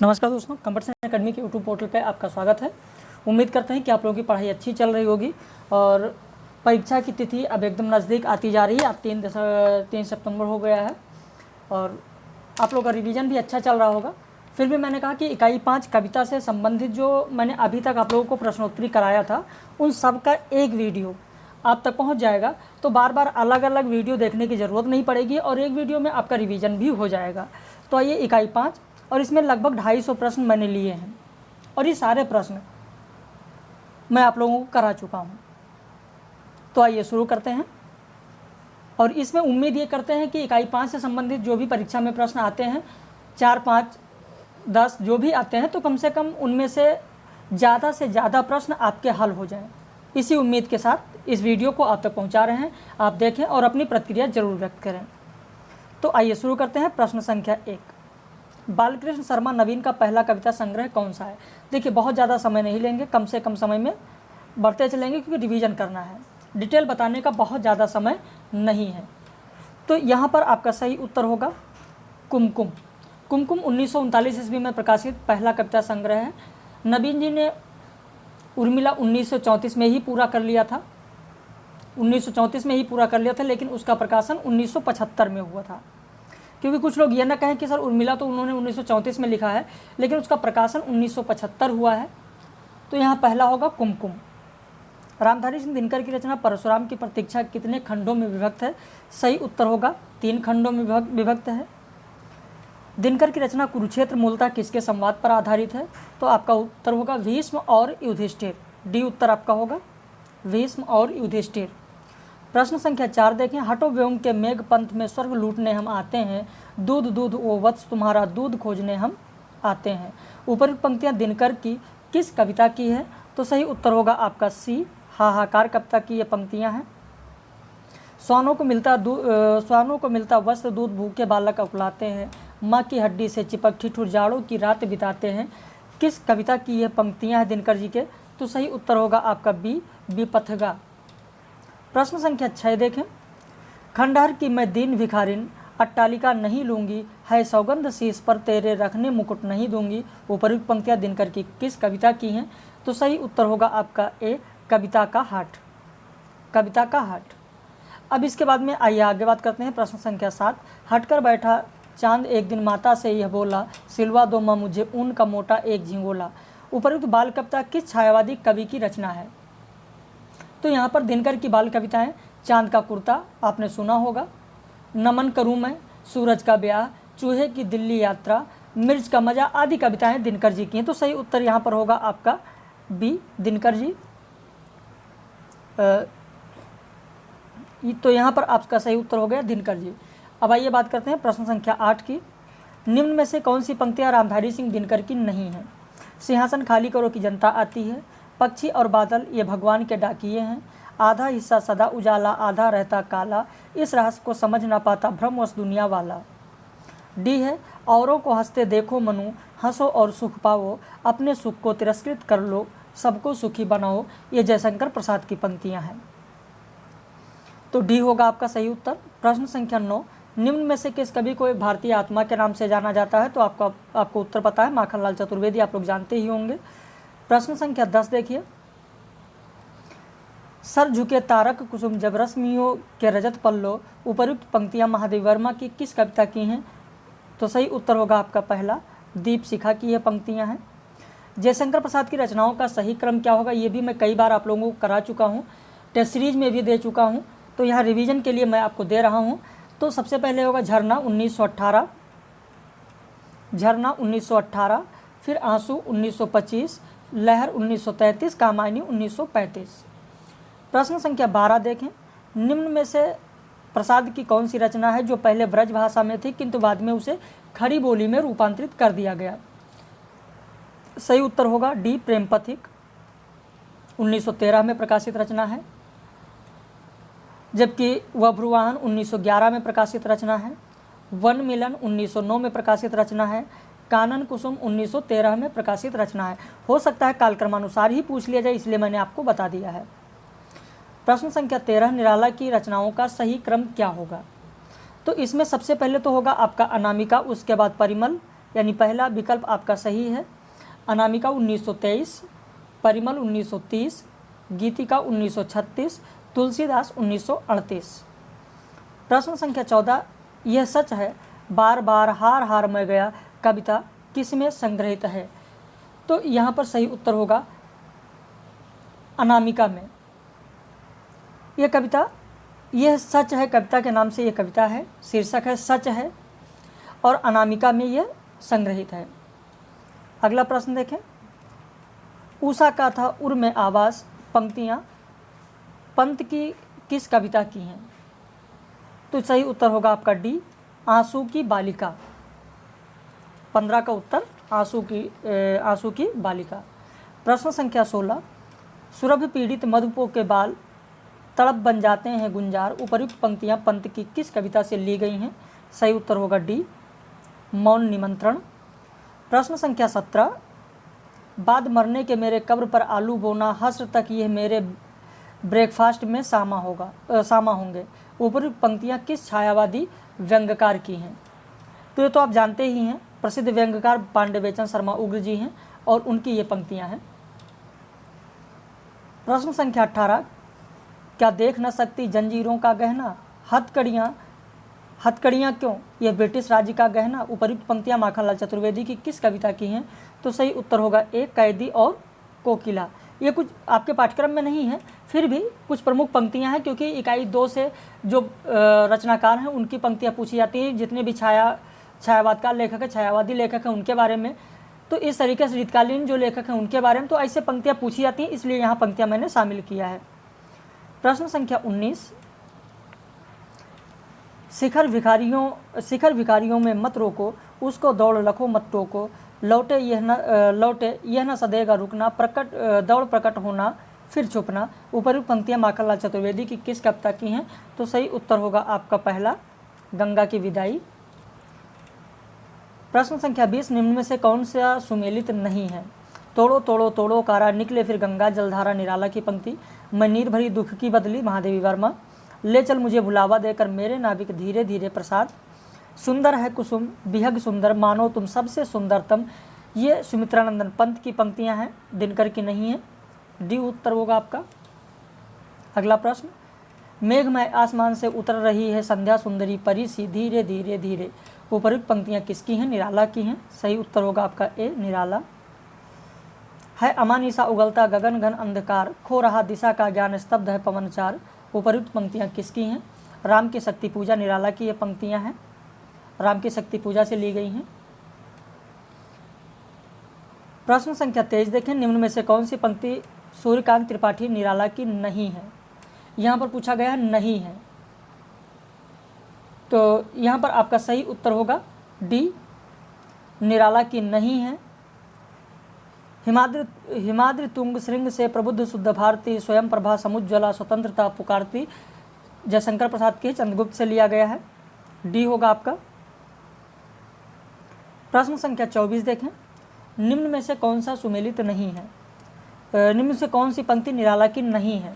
नमस्कार दोस्तों, computer science academy के यूट्यूब पोर्टल पे आपका स्वागत है। उम्मीद करते हैं कि आप लोगों की पढ़ाई अच्छी चल रही होगी और परीक्षा की तिथि अब एकदम नज़दीक आती जा रही है। अब 3 सितंबर हो गया है और आप लोगों का रिवीजन भी अच्छा चल रहा होगा। फिर भी मैंने कहा कि इकाई 5 कविता से संबंधित जो मैंने अभी तक आप लोगों को प्रश्नोत्तरी कराया था, उन सब का एक वीडियो आप तक पहुंच जाएगा। तो बार बार अलग अलग वीडियो देखने की ज़रूरत नहीं पड़ेगी और एक वीडियो में आपका रिवीजन भी हो जाएगा। तो आइए इकाई 5, और इसमें लगभग 250 प्रश्न मैंने लिए हैं और ये सारे प्रश्न मैं आप लोगों को करा चुका हूँ। तो आइए शुरू करते हैं। और इसमें उम्मीद ये करते हैं कि इकाई 5 से संबंधित जो भी परीक्षा में प्रश्न आते हैं, 4, 5, 10 जो भी आते हैं, तो कम से कम उनमें से ज़्यादा प्रश्न आपके हल हो जाएं। इसी उम्मीद के साथ इस वीडियो को आप तक पहुंचा रहे हैं। आप देखें और अपनी प्रतिक्रिया जरूर व्यक्त करें। तो आइए शुरू करते हैं। प्रश्न संख्या 1, बालकृष्ण शर्मा नवीन का पहला कविता संग्रह कौन सा है? देखिए, बहुत ज़्यादा समय नहीं लेंगे, कम से कम समय में बढ़ते चलेंगे क्योंकि रिवीजन करना है। डिटेल बताने का बहुत ज़्यादा समय नहीं है। तो यहाँ पर आपका सही उत्तर होगा कुमकुम। कुमकुम 1939 ईस्वी में प्रकाशित पहला कविता संग्रह है। नवीन जी ने उर्मिला 1934 में ही पूरा कर लिया था। 1934 में ही पूरा कर लिया था, लेकिन उसका प्रकाशन 1975 में हुआ था। क्योंकि कुछ लोग ये ना कहें कि सर उर्मिला तो उन्होंने 1934 में लिखा है, लेकिन उसका प्रकाशन 1975 हुआ है। तो यहाँ पहला होगा कुमकुम। रामधारी सिंह दिनकर की रचना परशुराम की प्रतीक्षा कितने खंडों में विभक्त है? सही उत्तर होगा 3 खंडों में विभक्त है। दिनकर की रचना कुरुक्षेत्र मूलतः किसके संवाद पर आधारित है? तो आपका उत्तर होगा भीष्म और युधिष्ठिर। डी उत्तर आपका होगा भीष्म और युधिष्ठिर। प्रश्न संख्या 4 देखें। हटो व्योम के मेघ पंथ में स्वर्ग लूटने हम आते हैं, दूध दूध ओ वत्स तुम्हारा दूध खोजने हम आते हैं। ऊपरी पंक्तियां दिनकर की किस कविता की है? तो सही उत्तर होगा आपका सी, हाहाकार कविता की ये पंक्तियां हैं। स्वानों को मिलता वस्त्र दूध भूखे बालक अकुलाते हैं, माँ की हड्डी से चिपक ठिठुर जाड़ों की रात बिताते हैं। किस कविता की ये पंक्तियां हैं दिनकर जी के? तो सही उत्तर होगा आपका बी, विपथगा। प्रश्न संख्या 6 देखें। खंडहर की मैं दीन भिखारिन, अट्टालिका नहीं लूंगी, है सौगंध शीश पर तेरे रखने मुकुट नहीं दूंगी। उपयुक्त पंक्तियां दिनकर की किस कविता की हैं? तो सही उत्तर होगा आपका ए, कविता का हाट। कविता का हाट। अब इसके बाद में आइए आगे बात करते हैं। प्रश्न संख्या 7, हटकर बैठा चांद एक दिन माता से यह बोला, सिलवा दो माँ मुझे ऊन का मोटा एक झिंगोला। उपयुक्त बाल कविता किस छायावादी कवि की रचना है? तो यहाँ पर दिनकर की बाल कविताएं चांद का कुर्ता आपने सुना होगा, नमन करूँ मैं, सूरज का ब्याह, चूहे की दिल्ली यात्रा, मिर्च का मजा आदि कविताएं दिनकर जी की हैं। तो सही उत्तर यहाँ पर होगा आपका बी, दिनकर जी। तो यहाँ पर आपका सही उत्तर हो गया दिनकर जी। अब आइए बात करते हैं प्रश्न संख्या 8 की। निम्न में से कौन सी पंक्तियाँ रामधारी सिंह दिनकर की नहीं हैं? सिंहासन खाली करो कि जनता आती है, पक्षी और बादल ये भगवान के डाकिए हैं, आधा हिस्सा सदा उजाला आधा रहता काला, इस रहस्य को समझ ना पाता भ्रमवश दुनिया वाला। डी है, औरों को हंसते देखो मनु, हंसो और सुख पाओ, अपने सुख को तिरस्कृत कर लो, सबको सुखी बनाओ। ये जयशंकर प्रसाद की पंक्तियां हैं। तो डी होगा आपका सही उत्तर। प्रश्न संख्या 9, निम्न में से किस कवि को एक भारतीय आत्मा के नाम से जाना जाता है? तो आपको उत्तर पता है, माखनलाल चतुर्वेदी आप लोग जानते ही होंगे। प्रश्न संख्या 10 देखिए। सर झुके तारक कुसुम जब रश्मियों के रजत पल्लो, उपयुक्त पंक्तियां महादेव वर्मा की किस कविता की हैं? तो सही उत्तर होगा आपका पहला, दीप शिखा की ये पंक्तियां हैं। जयशंकर प्रसाद की रचनाओं का सही क्रम क्या होगा? ये भी मैं कई बार आप लोगों को करा चुका हूँ, टेस्ट सीरीज में भी दे चुका हूँ, तो यहाँ रिवीजन के लिए मैं आपको दे रहा हूँ। तो सबसे पहले होगा झरना 1918, झरना 1918, फिर आंसू 1925, लहर 1933, कामायनी 1935। प्रश्न संख्या 12 देखें। निम्न में से प्रसाद की कौन सी रचना है जो पहले ब्रज भाषा में थी किंतु बाद में उसे खड़ी बोली में रूपांतरित कर दिया गया? सही उत्तर होगा डी, प्रेम पथिक 1913 में प्रकाशित रचना है, जबकि वभ्रुवाहन 1911 में प्रकाशित रचना है, वन मिलन 1909 में प्रकाशित रचना है, कानन कुसुम 1913 में प्रकाशित रचना है। हो सकता है कालक्रमानुसार ही पूछ लिया जाए, इसलिए मैंने आपको बता दिया है। प्रश्न संख्या 13, निराला की रचनाओं का सही क्रम क्या होगा? तो इसमें सबसे पहले तो होगा आपका अनामिका, उसके बाद परिमल, यानी पहला विकल्प आपका सही है। अनामिका 1923, परिमल 1930, गीतिका 1936, तुलसीदास 1938। प्रश्न संख्या 14, यह सच है बार बार हार हार मैं गया कविता किस में संग्रहित है? तो यहाँ पर सही उत्तर होगा अनामिका में। यह कविता, यह सच है कविता के नाम से यह कविता है, शीर्षक है सच है, और अनामिका में यह संग्रहित है। अगला प्रश्न देखें, उषा का था उर में आवाज़ पंक्तियाँ पंत की किस कविता की हैं? तो सही उत्तर होगा आपका डी, आंसू की बालिका। 15 का उत्तर आंसू की बालिका। प्रश्न संख्या 16, सुरभि पीड़ित मधुपो के बाल तड़प बन जाते हैं गुंजार उपर्युक्त पंक्तियां पंत की किस कविता से ली गई हैं? सही उत्तर होगा डी, मौन निमंत्रण। प्रश्न संख्या 17, बाद मरने के मेरे कब्र पर आलू बोना हस्र तक यह मेरे ब्रेकफास्ट में सामा होंगे उपर्युक्त पंक्तियां किस छायावादी व्यंग्यकार की हैं? तो ये तो आप जानते ही हैं, प्रसिद्ध व्यंग्यकार पांडेबेचन शर्मा उग्र जी हैं और उनकी ये पंक्तियां हैं। प्रश्न संख्या 18, क्या देख न सकती जंजीरों का गहना हथकड़ियाँ क्यों यह ब्रिटिश राज्य का गहना उपर्युक्त पंक्तियां माखनलाल चतुर्वेदी की किस कविता की हैं? तो सही उत्तर होगा एक कैदी और कोकिला। ये कुछ आपके पाठ्यक्रम में नहीं है, फिर भी कुछ प्रमुख पंक्तियां हैं, क्योंकि इकाई 2 से जो रचनाकार हैं उनकी पंक्तियां पूछी जाती हैं, जितने भी छायावाद का लेखक है, छायावादी लेखक हैं उनके बारे में। तो इस तरीके से रीतकालीन जो लेखक हैं उनके बारे में तो ऐसे पंक्तियां पूछी जाती हैं, इसलिए यहाँ पंक्तियां मैंने शामिल किया है। प्रश्न संख्या 19, शिखर भिखारियों में मत रोको, उसको दौड़ लखो मत टोको, लौटे यह न सदेगा रुकना, दौड़ प्रकट होना फिर छुपना उपर्युक्त पंक्तियां माखनलाल चतुर्वेदी की किस कविता की हैं? तो सही उत्तर होगा आपका पहला, गंगा की विदाई। प्रश्न संख्या 20, निम्न में से कौन सा सुमेलित नहीं है? तोड़ो तोड़ो तोड़ो कारा निकले फिर गंगा जलधारा निराला की पंक्ति, मैं नीर भरी दुख की बदली महादेवी वर्मा, ले चल मुझे भुलावा देकर मेरे नाविक धीरे धीरे प्रसाद, सुंदर है कुसुम विहग सुंदर मानो तुम सबसे सुंदरतम, ये सुमित्रानंदन पंत की पंक्तियां हैं, दिनकर की नहीं है। डी उत्तर होगा आपका। अगला प्रश्न, मेघमय आसमान से उतर रही है संध्या सुंदरी परी सी धीरे धीरे धीरे उपर्युक्त पंक्तियां किसकी हैं? निराला की हैं। सही उत्तर होगा आपका ए, निराला। है अमानिसा उगलता गगन घन अंधकार, खो रहा दिशा का ज्ञान स्तब्ध है पवनचार उपर्युक्त पंक्तियां किसकी हैं? राम की शक्ति पूजा, निराला की ये पंक्तियां हैं, राम की शक्ति पूजा से ली गई हैं। प्रश्न संख्या 23 देखें, निम्न में से कौन सी पंक्ति सूर्यकांत त्रिपाठी निराला की नहीं है? यहाँ पर पूछा गया नहीं है, तो यहाँ पर आपका सही उत्तर होगा डी, निराला की नहीं है। हिमाद्रि तुंग श्रृंग से प्रबुद्ध शुद्ध भारती स्वयं प्रभा समुज्ज्वला स्वतंत्रता पुकारती जयशंकर प्रसाद के चंद्रगुप्त से लिया गया है। डी होगा आपका। प्रश्न संख्या 24 देखें, निम्न में से कौन सा सुमेलित नहीं है? निम्न से कौन सी पंक्ति निराला की नहीं है?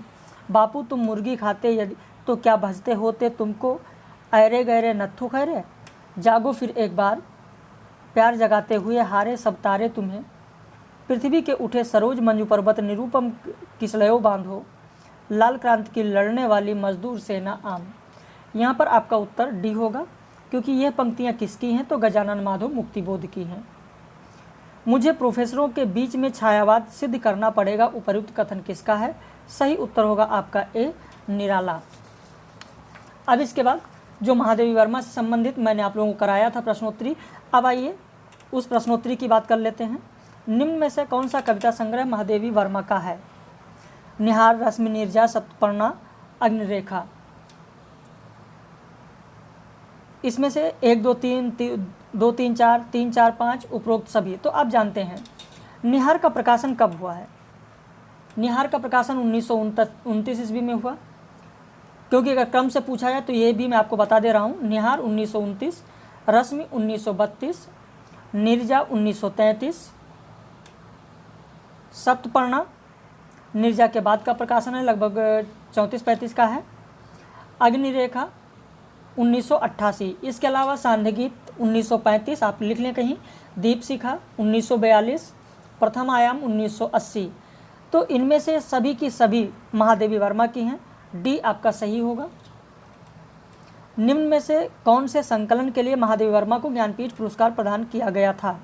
बापू तुम मुर्गी खाते यदि तो क्या भजते होते तुमको, अरे गहरे नत्थु खैरे, जागो फिर एक बार, प्यार जगाते हुए हारे सब तारे तुम्हें, पृथ्वी के उठे सरोज मंजू पर्वत निरूपम किसलयो बांधो, लाल क्रांति की लड़ने वाली मजदूर सेना आम। यहाँ पर आपका उत्तर डी होगा, क्योंकि यह पंक्तियाँ किसकी हैं? तो गजानन माधव मुक्तिबोध की हैं। मुझे प्रोफेसरों के बीच में छायावाद सिद्ध करना पड़ेगा उपर्युक्त कथन किसका है? सही उत्तर होगा आपका ए, निराला। अब इसके बाद जो महादेवी वर्मा से संबंधित मैंने आप लोगों को कराया था प्रश्नोत्तरी, अब आइए उस प्रश्नोत्तरी की बात कर लेते हैं। निम्न में से कौन सा कविता संग्रह महादेवी वर्मा का है? निहार, रश्मि नीरजा, सप्तपर्णा, अग्निरेखा। इसमें से 1 2 3 2 3 4 3 4 5 उपरोक्त सभी। तो आप जानते हैं निहार का प्रकाशन कब हुआ है? निहार का प्रकाशन 1929 ईस्वी में हुआ, क्योंकि अगर क्रम से पूछा जाए तो ये भी मैं आपको बता दे रहा हूँ। निहार 1929, रश्मि 1932, नीरजा 1933, सप्तपर्णा नीरजा के बाद का प्रकाशन है, लगभग 34-35 का है, अग्निरेखा 1988। इसके अलावा सांध्य गीत 1935 आप लिख लें कहीं, दीपशिखा 1942, प्रथम आयाम 1980। तो इनमें से सभी की सभी महादेवी वर्मा की हैं, डी आपका सही होगा। निम्न में से कौन से संकलन के लिए महादेवी वर्मा को ज्ञानपीठ पुरस्कार प्रदान किया गया था?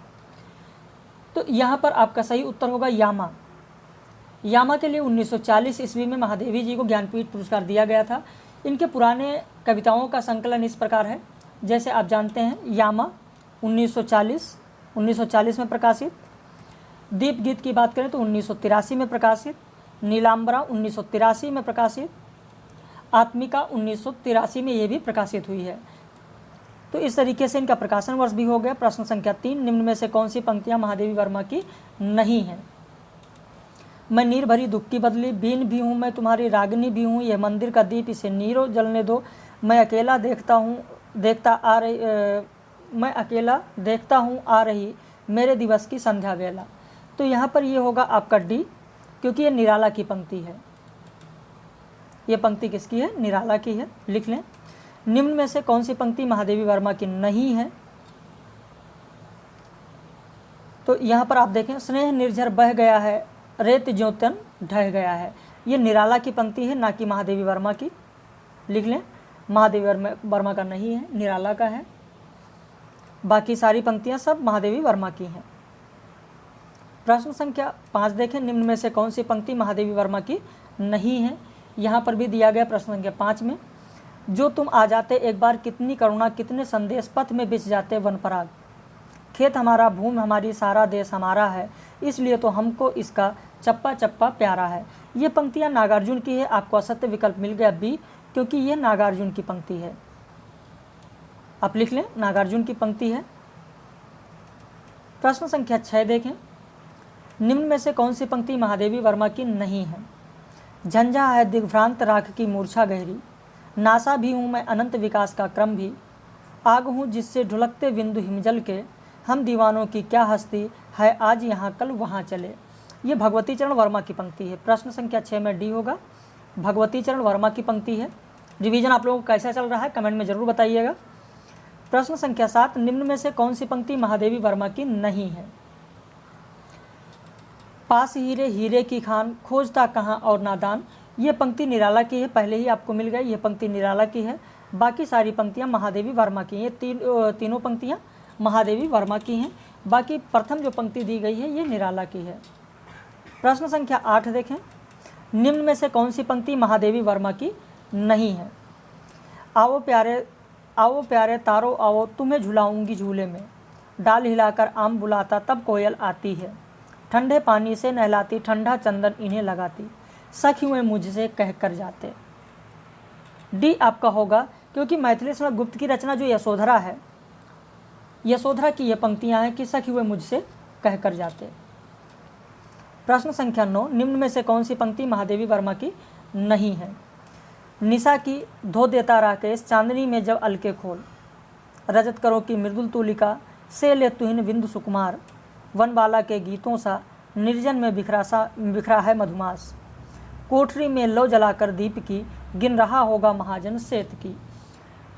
तो यहाँ पर आपका सही उत्तर होगा यामा। यामा के लिए 1940 ईस्वी में महादेवी जी को ज्ञानपीठ पुरस्कार दिया गया था। इनके पुराने कविताओं का संकलन इस प्रकार है, जैसे आप जानते हैं यामा 1940 में प्रकाशित, दीप गीत की बात करें तो 1983 में प्रकाशित, नीलांबरा 1983 में प्रकाशित, आत्मिका 1983 में ये भी प्रकाशित हुई है। तो इस तरीके से इनका प्रकाशन वर्ष भी हो गया। प्रश्न संख्या 3, निम्न में से कौन सी पंक्तियां महादेवी वर्मा की नहीं हैं? मैं नीर भरी दुख की बदली, बीन भी हूँ मैं तुम्हारी रागिनी भी हूँ, यह मंदिर का दीप इसे नीरो जलने दो, मैं अकेला देखता हूँ आ रही मेरे दिवस की संध्या वेला। तो यहाँ पर ये होगा आपका डी, क्योंकि ये निराला की पंक्ति है। ये पंक्ति किसकी है? निराला की है, लिख लें। निम्न में से कौन सी पंक्ति महादेवी वर्मा की नहीं है? तो यहाँ पर आप देखें, स्नेह निर्झर बह गया है, रेत ज्योतन ढह गया है। ये निराला की पंक्ति है, ना कि महादेवी वर्मा की, लिख लें। महादेवी वर्मा का नहीं है, निराला का है। बाकी सारी पंक्तियाँ सब महादेवी वर्मा की हैं। प्रश्न संख्या 5 देखें, निम्न में से कौन सी पंक्ति महादेवी वर्मा की नहीं है? यहाँ पर भी दिया गया प्रश्न संख्या 5 में, जो तुम आ जाते एक बार कितनी करुणा, कितने संदेश पथ में बिछ जाते वन पराग, खेत हमारा भूमि हमारी सारा देश हमारा है, इसलिए तो हमको इसका चप्पा चप्पा प्यारा है। ये पंक्तियाँ नागार्जुन की है, आपको असत्य विकल्प मिल गया बी, क्योंकि ये नागार्जुन की पंक्ति है। आप लिख लें, नागार्जुन की पंक्ति है। प्रश्न संख्या 6 देखें, निम्न में से कौन सी पंक्ति महादेवी वर्मा की नहीं है? झंझा है दिग्भ्रांत राख की मूर्छा गहरी, नासा भी हूँ मैं अनंत विकास का क्रम भी, आग हूँ जिससे ढुलकते बिंदु हिमजल के, हम दीवानों की क्या हस्ती है आज यहाँ कल वहाँ चले। ये भगवती चरण वर्मा की पंक्ति है। प्रश्न संख्या 6 में डी होगा, भगवती चरण वर्मा की पंक्ति है। रिवीजन आप लोगों को कैसा चल रहा है कमेंट में ज़रूर बताइएगा। प्रश्न संख्या 7, निम्न में से कौन सी पंक्ति महादेवी वर्मा की नहीं है? पास हीरे हीरे की खान, खोजता कहाँ और नादान। ये पंक्ति निराला की है, पहले ही आपको मिल गई, ये पंक्ति निराला की है। बाकी सारी पंक्तियाँ महादेवी वर्मा की हैं। ये तीनों पंक्तियाँ महादेवी वर्मा की हैं। बाकी प्रथम जो पंक्ति दी गई है ये निराला की है। प्रश्न संख्या 8 देखें, निम्न में से कौन सी पंक्ति महादेवी वर्मा की नहीं है? आओ प्यारे तारो आओ, तुम्हें झुलाऊंगी झूले में, डाल हिलाकर आम बुलाता तब कोयल आती है, ठंडे पानी से नहलाती ठंडा चंदन इन्हें लगाती, सखियों मुझसे कह कर जाते। डी आपका होगा, क्योंकि मैथिली शरण गुप्त की रचना जो यशोधरा है, यशोधरा की ये पंक्तियां हैं कि सखी हुए मुझसे कह कर जाते। प्रश्न संख्या 9, निम्न में से कौन सी पंक्ति महादेवी वर्मा की नहीं है? निशा की धो देता राकेश, चांदनी में जब अलके खोल, रजत करो की मृदुल तुलिका से ले तुहिन बिंदु सुकुमार, वनबाला के गीतों सा निर्जन में बिखरा है मधुमास, कोठरी में लो जलाकर दीप की, गिन रहा होगा महाजन सेत की।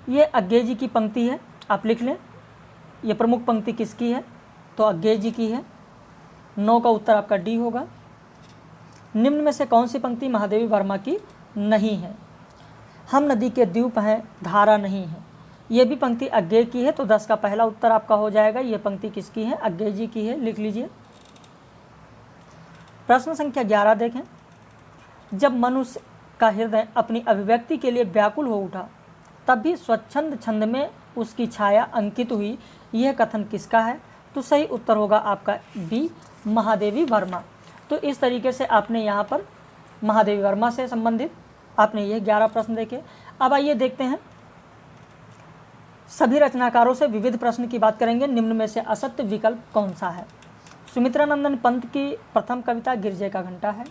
ये अज्ञे जी की पंक्ति है, आप लिख लें। ये प्रमुख पंक्ति किसकी है? तो अज्ञे जी की है। 9 का उत्तर आपका डी होगा। निम्न में से कौन सी पंक्ति महादेवी वर्मा की नहीं है? हम नदी के द्वीप हैं धारा नहीं है। ये भी पंक्ति अज्ञे की है, तो 10 का पहला उत्तर आपका हो जाएगा। ये पंक्ति किसकी है? अज्ञे जी की है, लिख लीजिए। प्रश्न संख्या 11 देखें, जब मनुष्य का हृदय अपनी अभिव्यक्ति के लिए व्याकुल हो उठा, तब भी स्वच्छंद छंद में उसकी छाया अंकित हुई, यह कथन किसका है? तो सही उत्तर होगा आपका बी, महादेवी वर्मा। तो इस तरीके से आपने यहाँ पर महादेवी वर्मा से संबंधित आपने ये 11 प्रश्न देखे। अब आइए देखते हैं, सभी रचनाकारों से विविध प्रश्न की बात करेंगे। निम्न में से असत्य विकल्प कौन सा है? सुमित्रानंदन पंत की प्रथम कविता गिरजे का घंटा है।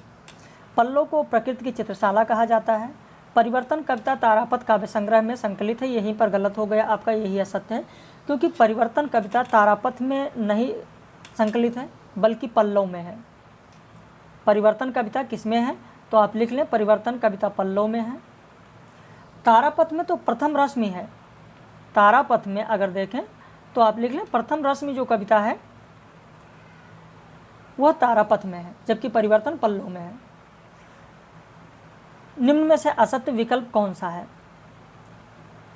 पल्लों को प्रकृति की चित्रशाला कहा जाता है। परिवर्तन कविता तारापथ काव्य संग्रह में संकलित है। यहीं पर गलत हो गया आपका, यही असत्य है, क्योंकि परिवर्तन कविता तारापथ में नहीं संकलित है बल्कि पल्लव में है। परिवर्तन कविता किसमें है? तो आप लिख लें, परिवर्तन कविता पल्लव में है। तारापथ में तो प्रथम रस में है। तारापथ में अगर देखें तो आप लिख लें प्रथम रश्मि जो कविता है वह तारापथ में है, जबकि परिवर्तन पल्लव में है। निम्न में से असत्य विकल्प कौन सा है?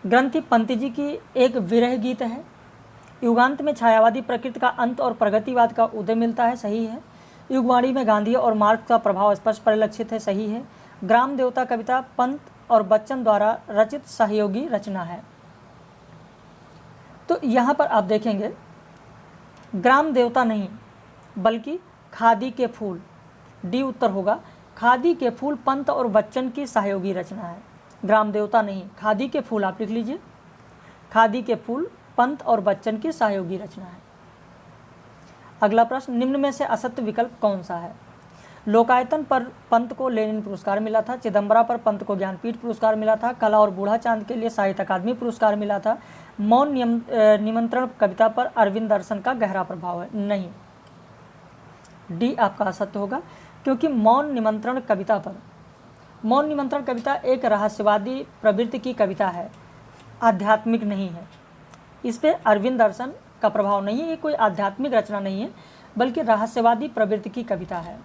ग्रंथि पंत जी की एक विरह गीत है। युगांत में छायावादी प्रकृति का अंत और प्रगतिवाद का उदय मिलता है, सही है। युगवाणी में गांधी और मार्क्स का प्रभाव स्पष्ट परिलक्षित है, सही है। ग्राम देवता कविता पंत और बच्चन द्वारा रचित सहयोगी रचना है। तो यहाँ पर आप देखेंगे ग्राम देवता नहीं बल्कि खादी के फूल, डी उत्तर होगा। खादी के फूल पंत और बच्चन की सहयोगी रचना है, ग्राम देवता नहीं, खादी के फूल आप लिख लीजिए। खादी के फूल पंत और बच्चन की सहयोगी रचना है। अगला प्रश्न, निम्न में से असत्य विकल्प कौन सा है? लोकायतन पर पंत को लेनिन पुरस्कार मिला था। चिदम्बरा पर पंत को ज्ञानपीठ पुरस्कार मिला था। कला और बूढ़ा चांद के लिए साहित्य अकादमी पुरस्कार मिला था। मौन निमंत्रण कविता पर अरविंद दर्शन का गहरा प्रभाव है, नहीं, डी आपका असत्य होगा, क्योंकि मौन निमंत्रण कविता एक रहस्यवादी प्रवृत्ति की कविता है, आध्यात्मिक नहीं है। इस पे अरविंद दर्शन का प्रभाव नहीं है, ये कोई आध्यात्मिक रचना नहीं है बल्कि रहस्यवादी प्रवृत्ति की कविता है।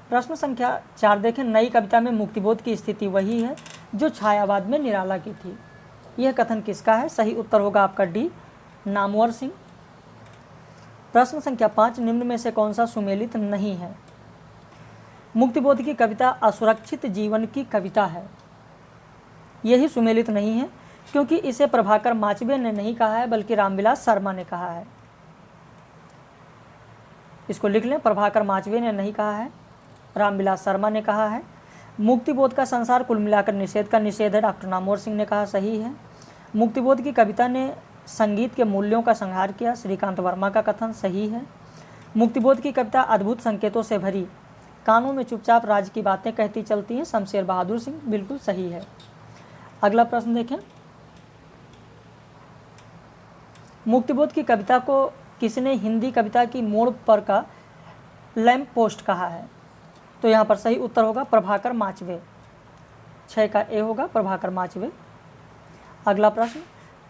प्रश्न संख्या 4 देखें, नई कविता में मुक्तिबोध की स्थिति वही है जो छायावाद में निराला की थी। यह कथन किसका है? सही उत्तर होगा आपका डी, नामवर सिंह। प्रश्न संख्या 5, निम्न में से कौन सा सुमेलित नहीं है? मुक्तिबोध की कविता असुरक्षित जीवन की कविता है, यही सुमेलित नहीं है, क्योंकि इसे प्रभाकर माचवे ने नहीं कहा है बल्कि रामविलास शर्मा ने कहा है। इसको लिख लें, प्रभाकर माचवे ने नहीं कहा है, रामविलास शर्मा ने कहा है। मुक्तिबोध का संसार कुल मिलाकर निषेध का निषेध है, डॉक्टर नामवर सिंह ने कहा, सही है। मुक्तिबोध की कविता ने संगीत के मूल्यों का संहार किया, श्रीकांत वर्मा का कथन सही है। मुक्तिबोध की कविता अद्भुत संकेतों से भरी, कानों में चुपचाप राज की बातें कहती चलती हैं, शमशेर बहादुर सिंह, बिल्कुल सही है। अगला प्रश्न देखें, मुक्तिबोध की कविता को किसने हिंदी कविता की मोड़ पर का लैंप पोस्ट कहा है? तो यहाँ पर सही उत्तर होगा प्रभाकर माचवे, 6 का ए होगा, प्रभाकर माचवे। अगला प्रश्न,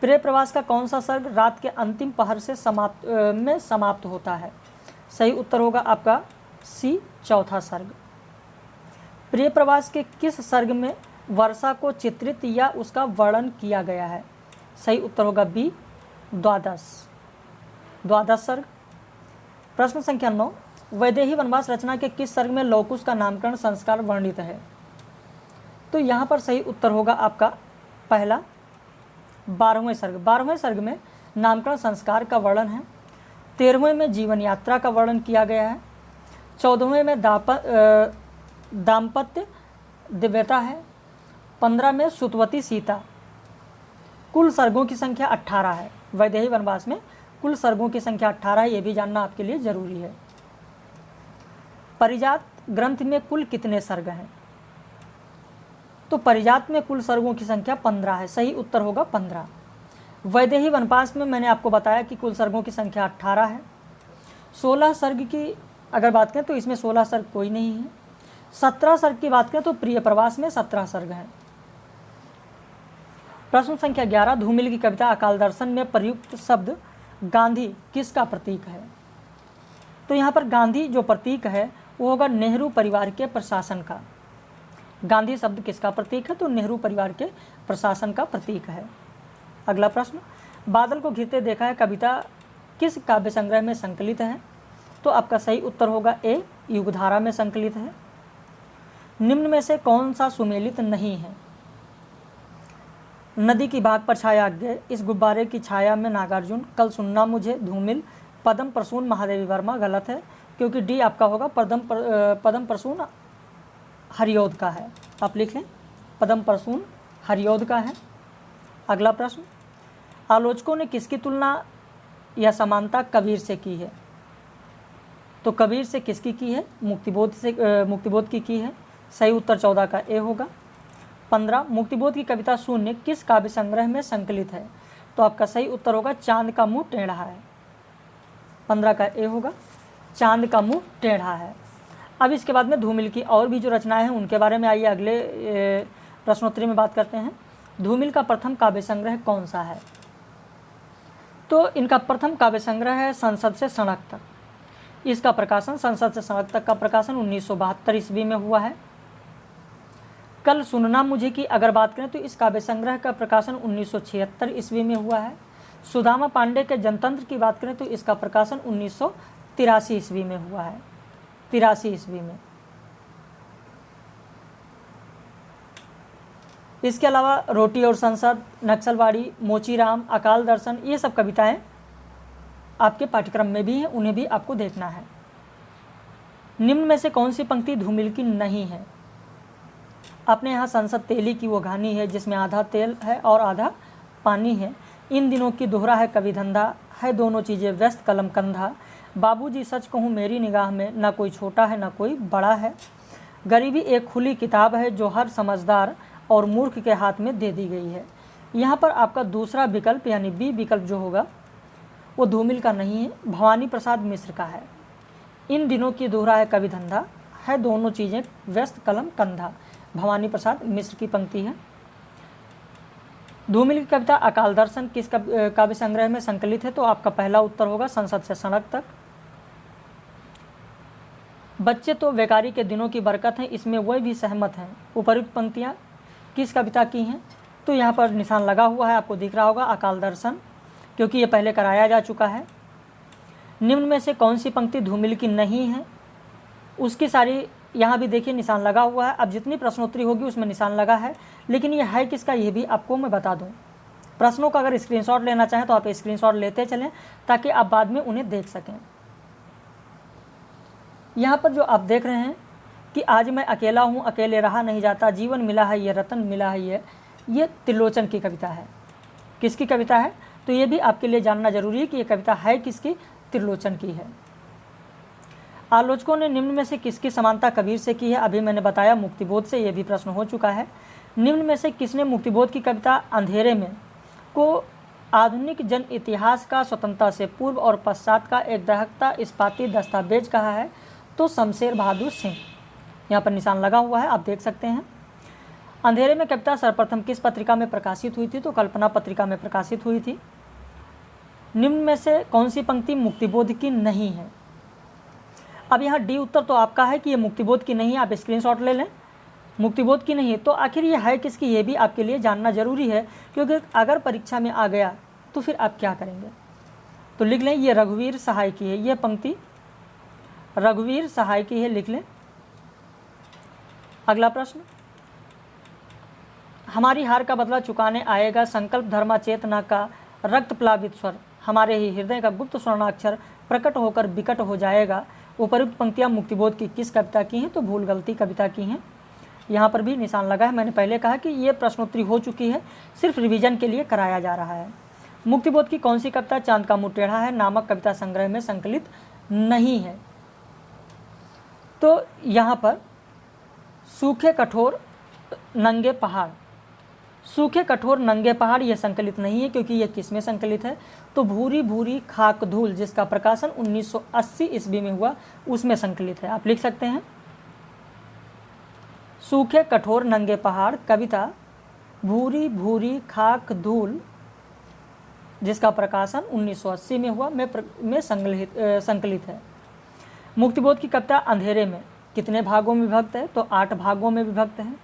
प्रिय प्रवास का कौन सा सर्ग रात के अंतिम पहर से समाप्त होता है? सही उत्तर होगा आपका सी, चौथा सर्ग। प्रिय प्रवास के किस सर्ग में वर्षा को चित्रित या उसका वर्णन किया गया है? सही उत्तर होगा बी, द्वादश सर्ग। प्रश्न संख्या 9, वैदेही वनवास रचना के किस सर्ग में लौकुश का नामकरण संस्कार वर्णित है? तो यहाँ पर सही उत्तर होगा आपका पहला, 12वें सर्ग। 12वें सर्ग में नामकरण संस्कार का वर्णन है। 13वें में जीवन यात्रा का वर्णन किया गया है। 14वें में दाम्पत्य दिव्यता है। 15 में सुतवती सीता। कुल सर्गों की संख्या 18 है। वैदेही वनवास में कुल सर्गों की संख्या 18 है, ये भी जानना आपके लिए जरूरी है। परिजात ग्रंथ में कुल कितने सर्ग हैं? तो परिजात में कुल सर्गों की संख्या 15 है, सही उत्तर होगा 15। वैदेही वनवास में मैंने आपको बताया कि कुल सर्गों की संख्या 18 है। 16 सर्ग की अगर बात करें तो इसमें 16 सर्ग कोई नहीं है। 17 सर्ग की बात करें तो प्रिय प्रवास में 17 सर्ग हैं। प्रश्न संख्या 11, धूमिल की कविता अकाल दर्शन में प्रयुक्त शब्द गांधी किसका प्रतीक है? तो यहाँ पर गांधी जो प्रतीक है वो होगा नेहरू परिवार के प्रशासन का। गांधी शब्द किसका प्रतीक है? तो नेहरू परिवार के प्रशासन का प्रतीक है। अगला प्रश्न, बादल को घिरते देखा है कविता किस काव्य संग्रह में संकलित है? तो आपका सही उत्तर होगा ए, युगधारा में संकलित है। निम्न में से कौन सा सुमेलित नहीं है? नदी की बाग पर छाया अज्ञे, इस गुब्बारे की छाया में नागार्जुन, कल सुनना मुझे, धूमिल, पदम प्रसून महादेवी वर्मा, गलत है, क्योंकि डी आपका होगा पदम प्रसून हरियोध का है। आप लिख लें, पदम प्रसून हरियोध का है। अगला प्रश्न, आलोचकों ने किसकी तुलना या समानता कबीर से की है? तो कबीर से किसकी की है? मुक्तिबोध की है। सही उत्तर 14 का ए होगा। 15, मुक्तिबोध की कविता शून्य किस काव्य संग्रह में संकलित है? तो आपका सही उत्तर होगा चांद का मुंह टेढ़ा है। 15 का ए होगा, चांद का मुंह टेढ़ा है। अब इसके बाद में धूमिल की और भी जो रचनाएं हैं उनके बारे में आइए अगले प्रश्नोत्तरी में बात करते हैं। धूमिल का प्रथम काव्य संग्रह कौन सा है? तो इनका प्रथम काव्य संग्रह है संसद से सड़क तक। इसका प्रकाशन संसद से सड़क तक का प्रकाशन 1972 ईस्वी में हुआ है। कल सुनना मुझे की अगर बात करें तो इस काव्य संग्रह का प्रकाशन 1976 ईस्वी में हुआ है। सुदामा पांडे के जनतंत्र की बात करें तो इसका प्रकाशन 1983 ईस्वी में हुआ है, 83 ईस्वी में। इसके अलावा रोटी और संसद, नक्सलवाड़ी, मोचीराम, अकाल दर्शन, ये सब कविताएं आपके पाठ्यक्रम में भी हैं, उन्हें भी आपको देखना है। निम्न में से कौन सी पंक्ति धूमिल की नहीं है? अपने यहाँ संसद तेली की वो कहानी है जिसमें आधा तेल है और आधा पानी है। इन दिनों की दोहरा है कवि धंधा, है दोनों चीज़ें व्यस्त कलम कंधा। बाबूजी सच कहूँ मेरी निगाह में, ना कोई छोटा है ना कोई बड़ा है। गरीबी एक खुली किताब है जो हर समझदार और मूर्ख के हाथ में दे दी गई है। यहाँ पर आपका दूसरा विकल्प यानी बी विकल्प जो होगा वो धूमिल का नहीं है, भवानी प्रसाद मिश्र का है। इन दिनों की दोहरा है कवि धंधा, है दोनों चीज़ें व्यस्त कलम कंधा, भवानी प्रसाद मिश्र की पंक्ति है। धूमिल की कविता अकाल दर्शन किस काव्य संग्रह में संकलित है? तो आपका पहला उत्तर होगा संसद से सड़क तक। बच्चे तो बेकारी के दिनों की बरकत है, इसमें वह भी सहमत हैं। उपयुक्त पंक्तियाँ किस कविता की हैं? तो यहाँ पर निशान लगा हुआ है, आपको दिख रहा होगा अकाल दर्शन, क्योंकि ये पहले कराया जा चुका है। निम्न में से कौन सी पंक्ति धूमिल की नहीं है? उसकी सारी यहाँ भी देखिए निशान लगा हुआ है। अब जितनी प्रश्नोत्तरी होगी उसमें निशान लगा है, लेकिन ये है किसका ये भी आपको मैं बता दूँ। प्रश्नों का अगर स्क्रीनशॉट लेना चाहें तो आप स्क्रीनशॉट लेते चलें ताकि आप बाद में उन्हें देख सकें। यहाँ पर जो आप देख रहे हैं कि आज मैं अकेला हूँ, अकेले रहा नहीं जाता, जीवन मिला है ये, रतन मिला है ये त्रिलोचन की कविता है। किसकी कविता है? तो ये भी आपके लिए जानना जरूरी है कि ये कविता है किसकी? त्रिलोचन की है। आलोचकों ने निम्न में से किसकी समानता कबीर से की है? अभी मैंने बताया मुक्तिबोध से, ये भी प्रश्न हो चुका है। निम्न में से किसने मुक्तिबोध की कविता अंधेरे में को आधुनिक जन इतिहास का स्वतंत्रता से पूर्व और पश्चात का एक दहकता इस्पाती दस्तावेज कहा है? तो शमशेर बहादुर सिंह। यहाँ पर निशान लगा हुआ है, आप देख सकते हैं। अंधेरे में कविता सर्वप्रथम किस पत्रिका में प्रकाशित हुई थी? तो कल्पना पत्रिका में प्रकाशित हुई थी। निम्न में से कौन सी पंक्ति मुक्तिबोध की नहीं है? अब यहाँ डी उत्तर तो आपका है कि ये मुक्तिबोध की नहीं है, आप स्क्रीनशॉट ले लें। मुक्तिबोध की नहीं है तो आखिर ये है किसकी, ये भी आपके लिए जानना जरूरी है, क्योंकि अगर परीक्षा में आ गया तो फिर आप क्या करेंगे। तो लिख लें ये रघुवीर सहाय की है, ये पंक्ति रघुवीर सहाय की है, लिख लें। अगला प्रश्न, हमारी हार का बदला चुकाने आएगा संकल्प धर्मा चेतना का रक्त प्लावित स्वर, हमारे ही हृदय का गुप्त स्वर्णाक्षर प्रकट होकर विकट हो जाएगा। उपयुक्त पंक्तियां मुक्तिबोध की किस कविता की हैं? तो भूल गलती कविता की हैं। यहाँ पर भी निशान लगा है। मैंने पहले कहा कि ये प्रश्नोत्तरी हो चुकी है, सिर्फ रिवीजन के लिए कराया जा रहा है। मुक्तिबोध की कौन सी कविता चांद का मुँह टेढ़ा है नामक कविता संग्रह में संकलित नहीं है? तो यहाँ पर सूखे कठोर नंगे पहाड़, सूखे कठोर नंगे पहाड़ ये संकलित नहीं है, क्योंकि ये किस में संकलित है? तो भूरी भूरी खाक धूल, जिसका प्रकाशन 1980 ईस्वी में हुआ, उसमें संकलित है। आप लिख सकते हैं सूखे कठोर नंगे पहाड़ कविता भूरी भूरी खाक धूल, जिसका प्रकाशन 1980 में हुआ, में संकलित है। मुक्तिबोध की कविता अंधेरे में कितने भागों में विभक्त है? तो 8 भागों में विभक्त है।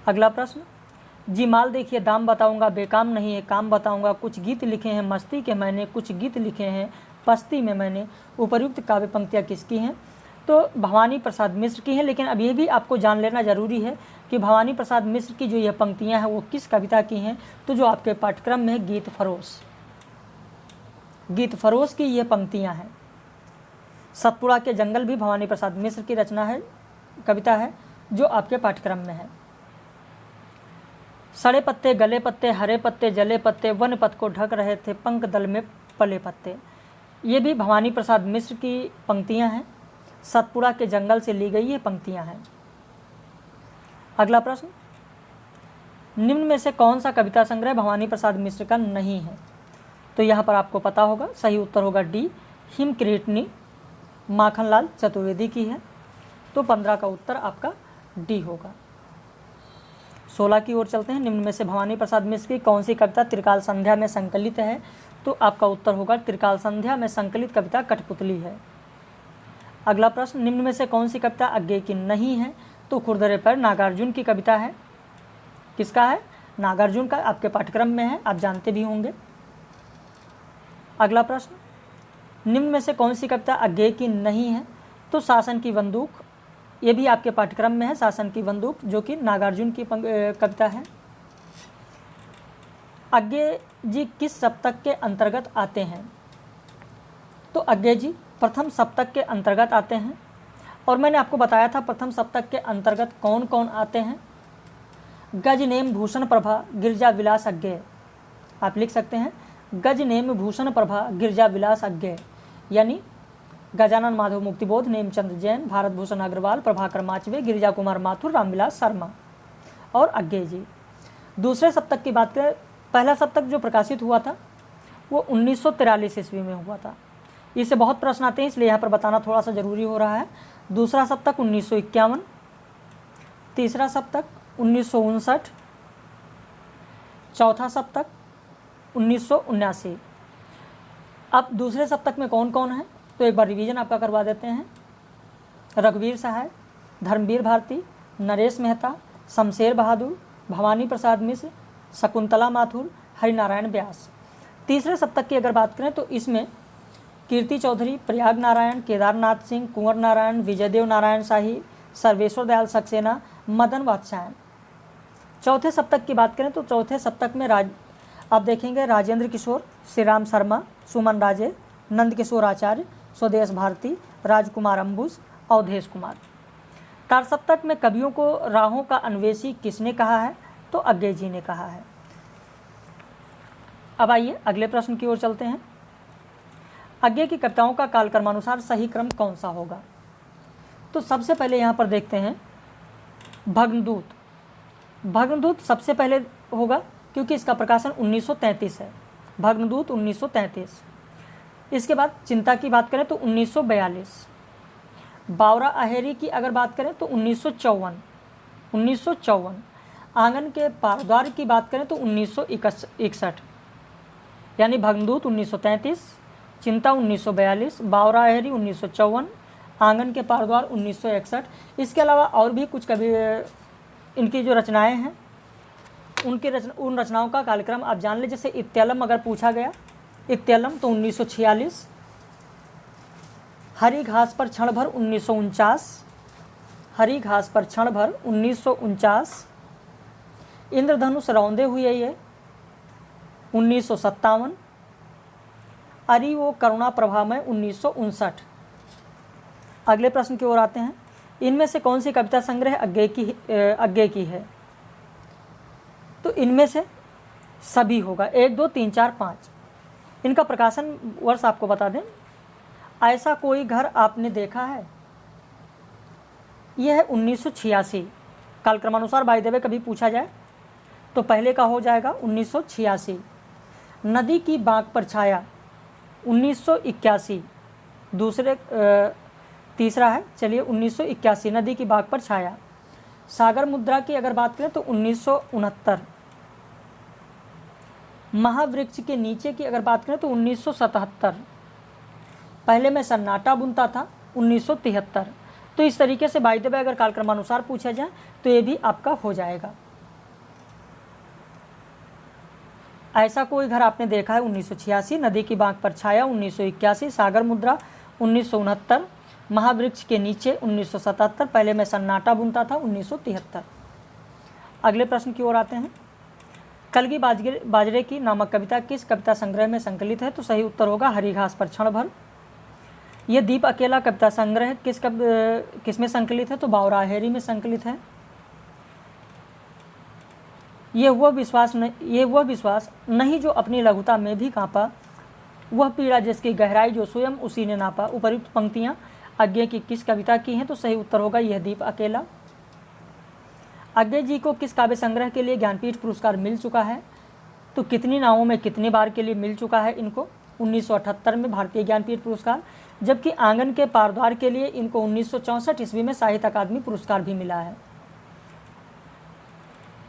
अगला प्रश्न, जी माल देखिए दाम बताऊंगा, बेकाम नहीं है काम बताऊंगा, कुछ गीत लिखे हैं मस्ती के मैंने, कुछ गीत लिखे हैं पस्ती में मैंने। उपयुक्त काव्य पंक्तियाँ किसकी हैं? तो भवानी प्रसाद मिश्र की हैं। लेकिन अब ये भी आपको जान लेना जरूरी है कि भवानी प्रसाद मिश्र की जो ये पंक्तियाँ हैं वो किस कविता की हैं? तो जो आपके पाठ्यक्रम में है गीत फरोश की ये पंक्तियाँ हैं। सतपुड़ा के जंगल भी भवानी प्रसाद मिश्र की रचना है, कविता है, जो आपके पाठ्यक्रम में है। सड़े पत्ते गले पत्ते हरे पत्ते जले पत्ते, वन पथ को ढक रहे थे पंख दल में पले पत्ते, ये भी भवानी प्रसाद मिश्र की पंक्तियां हैं। सतपुड़ा के जंगल से ली गई ये पंक्तियां हैं। अगला प्रश्न, निम्न में से कौन सा कविता संग्रह भवानी प्रसाद मिश्र का नहीं है? तो यहाँ पर आपको पता होगा, सही उत्तर होगा डी, हिमकिरीटनी माखनलाल चतुर्वेदी की है। तो 15 का उत्तर आपका डी होगा। 16 की ओर चलते हैं। निम्न में से भवानी प्रसाद मिश्र की कौन सी कविता त्रिकाल संध्या में संकलित है? तो आपका उत्तर होगा त्रिकाल संध्या में संकलित कविता कठपुतली है। अगला प्रश्न, निम्न में से कौन सी कविता अज्ञेय की नहीं है? तो खुरदरे पर नागार्जुन की कविता है। किसका है? नागार्जुन का, आपके पाठ्यक्रम में है, आप जानते भी होंगे। अगला प्रश्न, निम्न में से कौन सी कविता अज्ञेय की नहीं है? तो शासन की बंदूक, ये भी आपके पाठ्यक्रम में है, शासन की बंदूक, जो कि नागार्जुन की कविता है। अज्ञेय जी किस सप्तक के अंतर्गत आते हैं? तो अज्ञेय जी प्रथम सप्तक के अंतर्गत आते हैं, और मैंने आपको बताया था प्रथम सप्तक के अंतर्गत कौन कौन आते हैं। गज नेम भूषण प्रभा गिरजा विलास अज्ञेय, आप लिख सकते हैं गज नेम भूषण प्रभा गिरजा विलास अज्ञेय, यानी गजानन माधव मुक्तिबोध, नेमचंद जैन, भारत भूषण अग्रवाल, प्रभाकर माचवे, गिरिजा कुमार माथुर, रामविलास शर्मा और अज्ञेय जी। दूसरे सप्तक की बात करें, पहला सप्तक जो प्रकाशित हुआ था वो 1943 ईस्वी में हुआ था। इससे बहुत प्रश्न आते हैं, इसलिए यहाँ पर बताना थोड़ा सा ज़रूरी हो रहा है। दूसरा सप्तक 1951, तीसरा सप्तक 1959, चौथा सप्तक 1979। अब दूसरे सप्तक में कौन कौन है, तो एक बार रिवीजन आपका करवा देते हैं। रघुवीर सहाय, धर्मवीर भारती, नरेश मेहता, शमशेर बहादुर, भवानी प्रसाद मिश्र, शकुंतला माथुर, हरिनारायण व्यास। तीसरे सप्तक की अगर बात करें तो इसमें कीर्ति चौधरी, प्रयाग नारायण, केदारनाथ सिंह, कुंवर नारायण, विजयदेव नारायण शाही, सर्वेश्वर दयाल सक्सेना, मदन वात्स्यायन। चौथे सप्तक की बात करें तो चौथे सप्तक में आप देखेंगे राजेंद्र किशोर, श्री राम शर्मा, सुमन राजे, नंद किशोर आचार्य, स्वदेश भारती, राजकुमार अंबुज, अवधेश कुमार। तार सप्तक में कवियों को राहों का अन्वेषी किसने कहा है? तो अज्ञेय जी ने कहा है। अब आइए अगले प्रश्न की ओर चलते हैं। अज्ञेय की कविताओं का कालक्रमानुसार सही क्रम कौन सा होगा? तो सबसे पहले यहाँ पर देखते हैं भग्नदूत। भग्नदूत सबसे पहले होगा क्योंकि इसका प्रकाशन 1933 है। भग्नदूत 1933। इसके बाद चिंता की बात करें तो 1942। बावरा अहेरी की अगर बात करें तो 1954। आंगन के पारद्वार की बात करें तो 1961, यानी भग्नदूत 1933, चिंता 1942, बावरा अहेरी 1954, आंगन के पारद्वार 1961। इसके अलावा और भी कुछ कवि इनकी जो रचनाएं हैं उन रचनाओं का कार्यक्रम आप जान लें। जैसे इत्यालम अगर पूछा गया, इत्यालम तो 1946, हरी घास पर क्षण भर 1949, हरी घास पर क्षण भर 1949, इंद्रधनुष रौंदे हुए ये 1957, अरि वो करुणा प्रभा में 1959। अगले प्रश्न की ओर आते हैं। इनमें से कौन सी कविता संग्रह अज्ञेय की है? तो इनमें से सभी होगा, 1, 2, 3, 4, 5। इनका प्रकाशन वर्ष आपको बता दें। ऐसा कोई घर आपने देखा है, यह है 1986। कालक्रमानुसार बाय द वे कभी पूछा जाए तो पहले का हो जाएगा 1986। नदी की बांक पर छाया 1981। तीसरा है, चलिए 1981 नदी की बांक पर छाया। सागर मुद्रा की अगर बात करें तो 1969। महावृक्ष के नीचे की अगर बात करें तो 1977। पहले मैं सन्नाटा बुनता था 1973। तो इस तरीके से बाय द वे अगर कालक्रमानुसार पूछा जाए तो ये भी आपका हो जाएगा। ऐसा कोई घर आपने देखा है 1986, नदी की बांक पर छाया 1981, सागर मुद्रा 1969, महावृक्ष के नीचे 1977, पहले मैं सन्नाटा बुनता था 1973। अगले प्रश्न की ओर आते हैं। कलगी बाजरे की नामक कविता किस कविता संग्रह में संकलित है? तो सही उत्तर होगा हरी घास पर क्षण भर। यह दीप अकेला कविता संग्रह किस में संकलित है? तो बावरा अहेरी में संकलित है। ये वह विश्वास नहीं जो अपनी लघुता में भी कांपा, वह पीड़ा जिसकी गहराई जो स्वयं उसी ने नापा। उपयुक्त पंक्तियां अज्ञेय की किस कविता की हैं? तो सही उत्तर होगा यह दीप अकेला। अज्ञेय जी को किस काव्य संग्रह के लिए ज्ञानपीठ पुरस्कार मिल चुका है? तो कितनी नावों में कितनी बार के लिए मिल चुका है इनको? 1978 में भारतीय ज्ञानपीठ पुरस्कार, जबकि आंगन के पारद्वार के लिए इनको 1964 ईस्वी में साहित्य अकादमी पुरस्कार भी मिला है।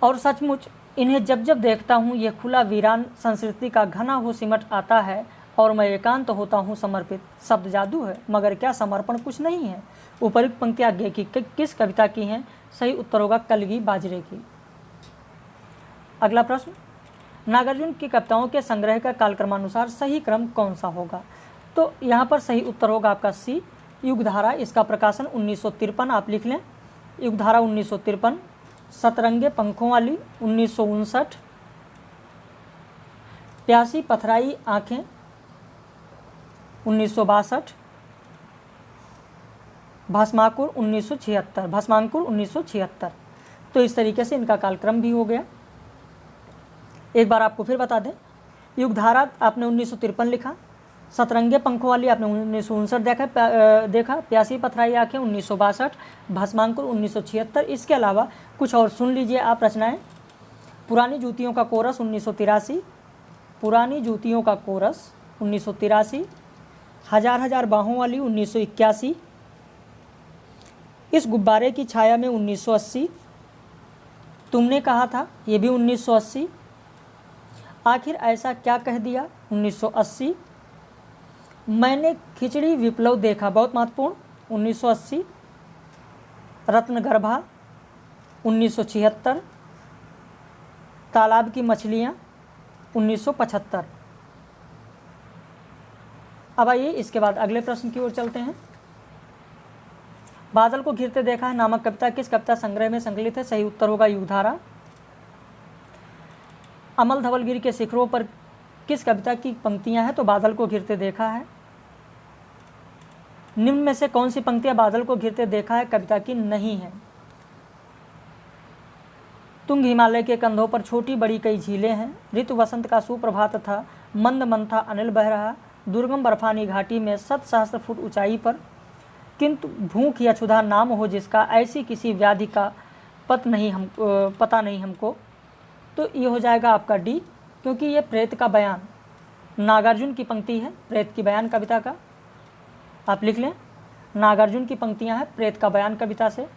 और सचमुच इन्हें जब जब देखता हूँ ये खुला वीरान संस्कृति का घना हो सिमट आता है और मैं एकांत होता हूँ समर्पित। शब्द जादू है मगर क्या समर्पण कुछ नहीं है। उपयुक्त पंक्तियाँ आगे की किस कविता की हैं? सही उत्तर होगा कलगी बाजरे की। अगला प्रश्न, नागार्जुन की कविताओं के संग्रह का कालक्रमानुसार सही क्रम कौन सा होगा? तो यहाँ पर सही उत्तर होगा आपका सी, युगधारा। इसका प्रकाशन 1953, आप लिख लें युगधारा 1953। सतरंगे पंखों वाली 1959। प्यासी पथराई आंखें 1962। भस्माकुर 1976। तो इस तरीके से इनका कालक्रम भी हो गया। एक बार आपको फिर बता दें, युगधारा आपने 1953 लिखा, सतरंगे पंखों वाली आपने 1959 देखा, प्यासी पथराई आंखें 1962, भस्माकुर 1976। इसके अलावा कुछ और सुन लीजिए आप रचनाएं। पुरानी जूतियों का कोरस 1983, पुरानी जूतियों का कोरस 1983। हजार हजार बाहों वाली 1981। इस गुब्बारे की छाया में 1980। तुमने कहा था, ये भी 1980। आखिर ऐसा क्या कह दिया 1980। मैंने खिचड़ी विप्लव देखा, बहुत महत्वपूर्ण 1980। रत्नगर्भा 1976। तालाब की मछलियाँ 1975। अब आइए इसके बाद अगले प्रश्न की ओर चलते हैं। बादल को घिरते देखा है नामक कविता किस कविता संग्रह में संकलित है? सही उत्तर होगा युगधारा। अमल धवलगिरी के शिखरों पर किस कविता की पंक्तियां हैं? तो बादल को घिरते देखा है। निम्न में से कौन सी पंक्तियां बादल को घिरते देखा है कविता की नहीं है? तुंग हिमालय के कंधों पर छोटी बड़ी कई झीलें हैं। ऋतु वसंत का सुप्रभात था, मंद मंद था अनिल बह रहा, दुर्गम बर्फानी घाटी में 7 सहस्त्र फुट ऊंचाई पर। किंतु भूख या क्षुधा नाम हो जिसका, ऐसी किसी व्याधि का पता नहीं हमको। तो ये हो जाएगा आपका डी, क्योंकि ये प्रेत का बयान नागार्जुन की पंक्ति है, प्रेत की बयान कविता का। आप लिख लें, नागार्जुन की पंक्तियां हैं प्रेत का बयान कविता से।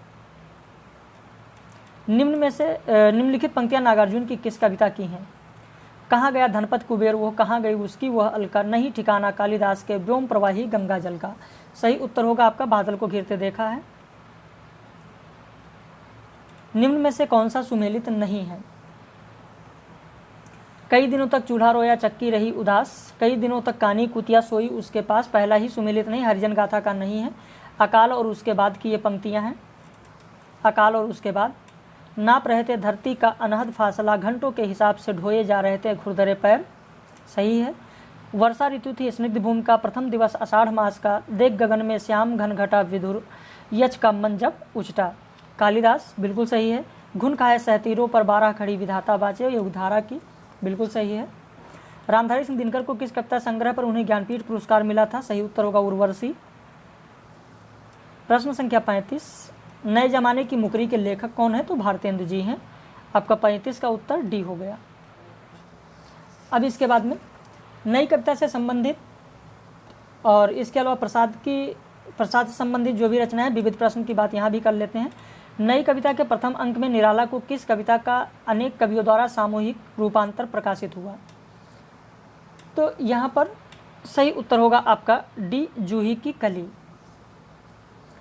निम्नलिखित पंक्तियां नागार्जुन की किस कविता की हैं? कहाँ गया धनपत कुबेर वो, कहाँ गई उसकी वह अलका, नहीं ठिकाना कालिदास के व्योम प्रवाही गंगा जल का। सही उत्तर होगा आपका बादल को घिरते देखा है। निम्न में से कौन सा सुमेलित नहीं है? कई दिनों तक चूल्हा रोया चक्की रही उदास, कई दिनों तक कानी कुतिया सोई उसके पास। पहला ही सुमेलित नहीं, हरिजन गाथा का नहीं है। अकाल और उसके बाद की ये पंक्तियां हैं। अकाल और उसके बाद, नाप रहे थे धरती का अनहद फासला, घंटों के हिसाब से ढोए जा रहे थे खुरदरे पैर। सही है। वर्षा ऋतु थी स्निग्ध भूमि का, प्रथम दिवस आषाढ़ मास का, देख गगन में श्याम घन घटा विधुर, यच का मन जब उछटा। कालिदास बिल्कुल सही है। घुन खाए सहतीरों पर 12 खड़ी विधाता बाचे, युगधारा की बिल्कुल सही है। रामधारी सिंह दिनकर को किस कविता संग्रह पर उन्हें ज्ञानपीठ पुरस्कार मिला था? सही उत्तर होगा उर्वशी। प्रश्न संख्या 35, नए जमाने की मुकरी के लेखक कौन है? तो भारतेंदु जी हैं। आपका 35 का उत्तर डी हो गया। अब इसके बाद में नई कविता से संबंधित और इसके अलावा प्रसाद से संबंधित जो भी रचना है, विविध प्रश्न की बात यहाँ भी कर लेते हैं। नई कविता के प्रथम अंक में निराला को किस कविता का अनेक कवियों द्वारा सामूहिक रूपांतर प्रकाशित हुआ? तो यहाँ पर सही उत्तर होगा आपका डी, जूही की कली।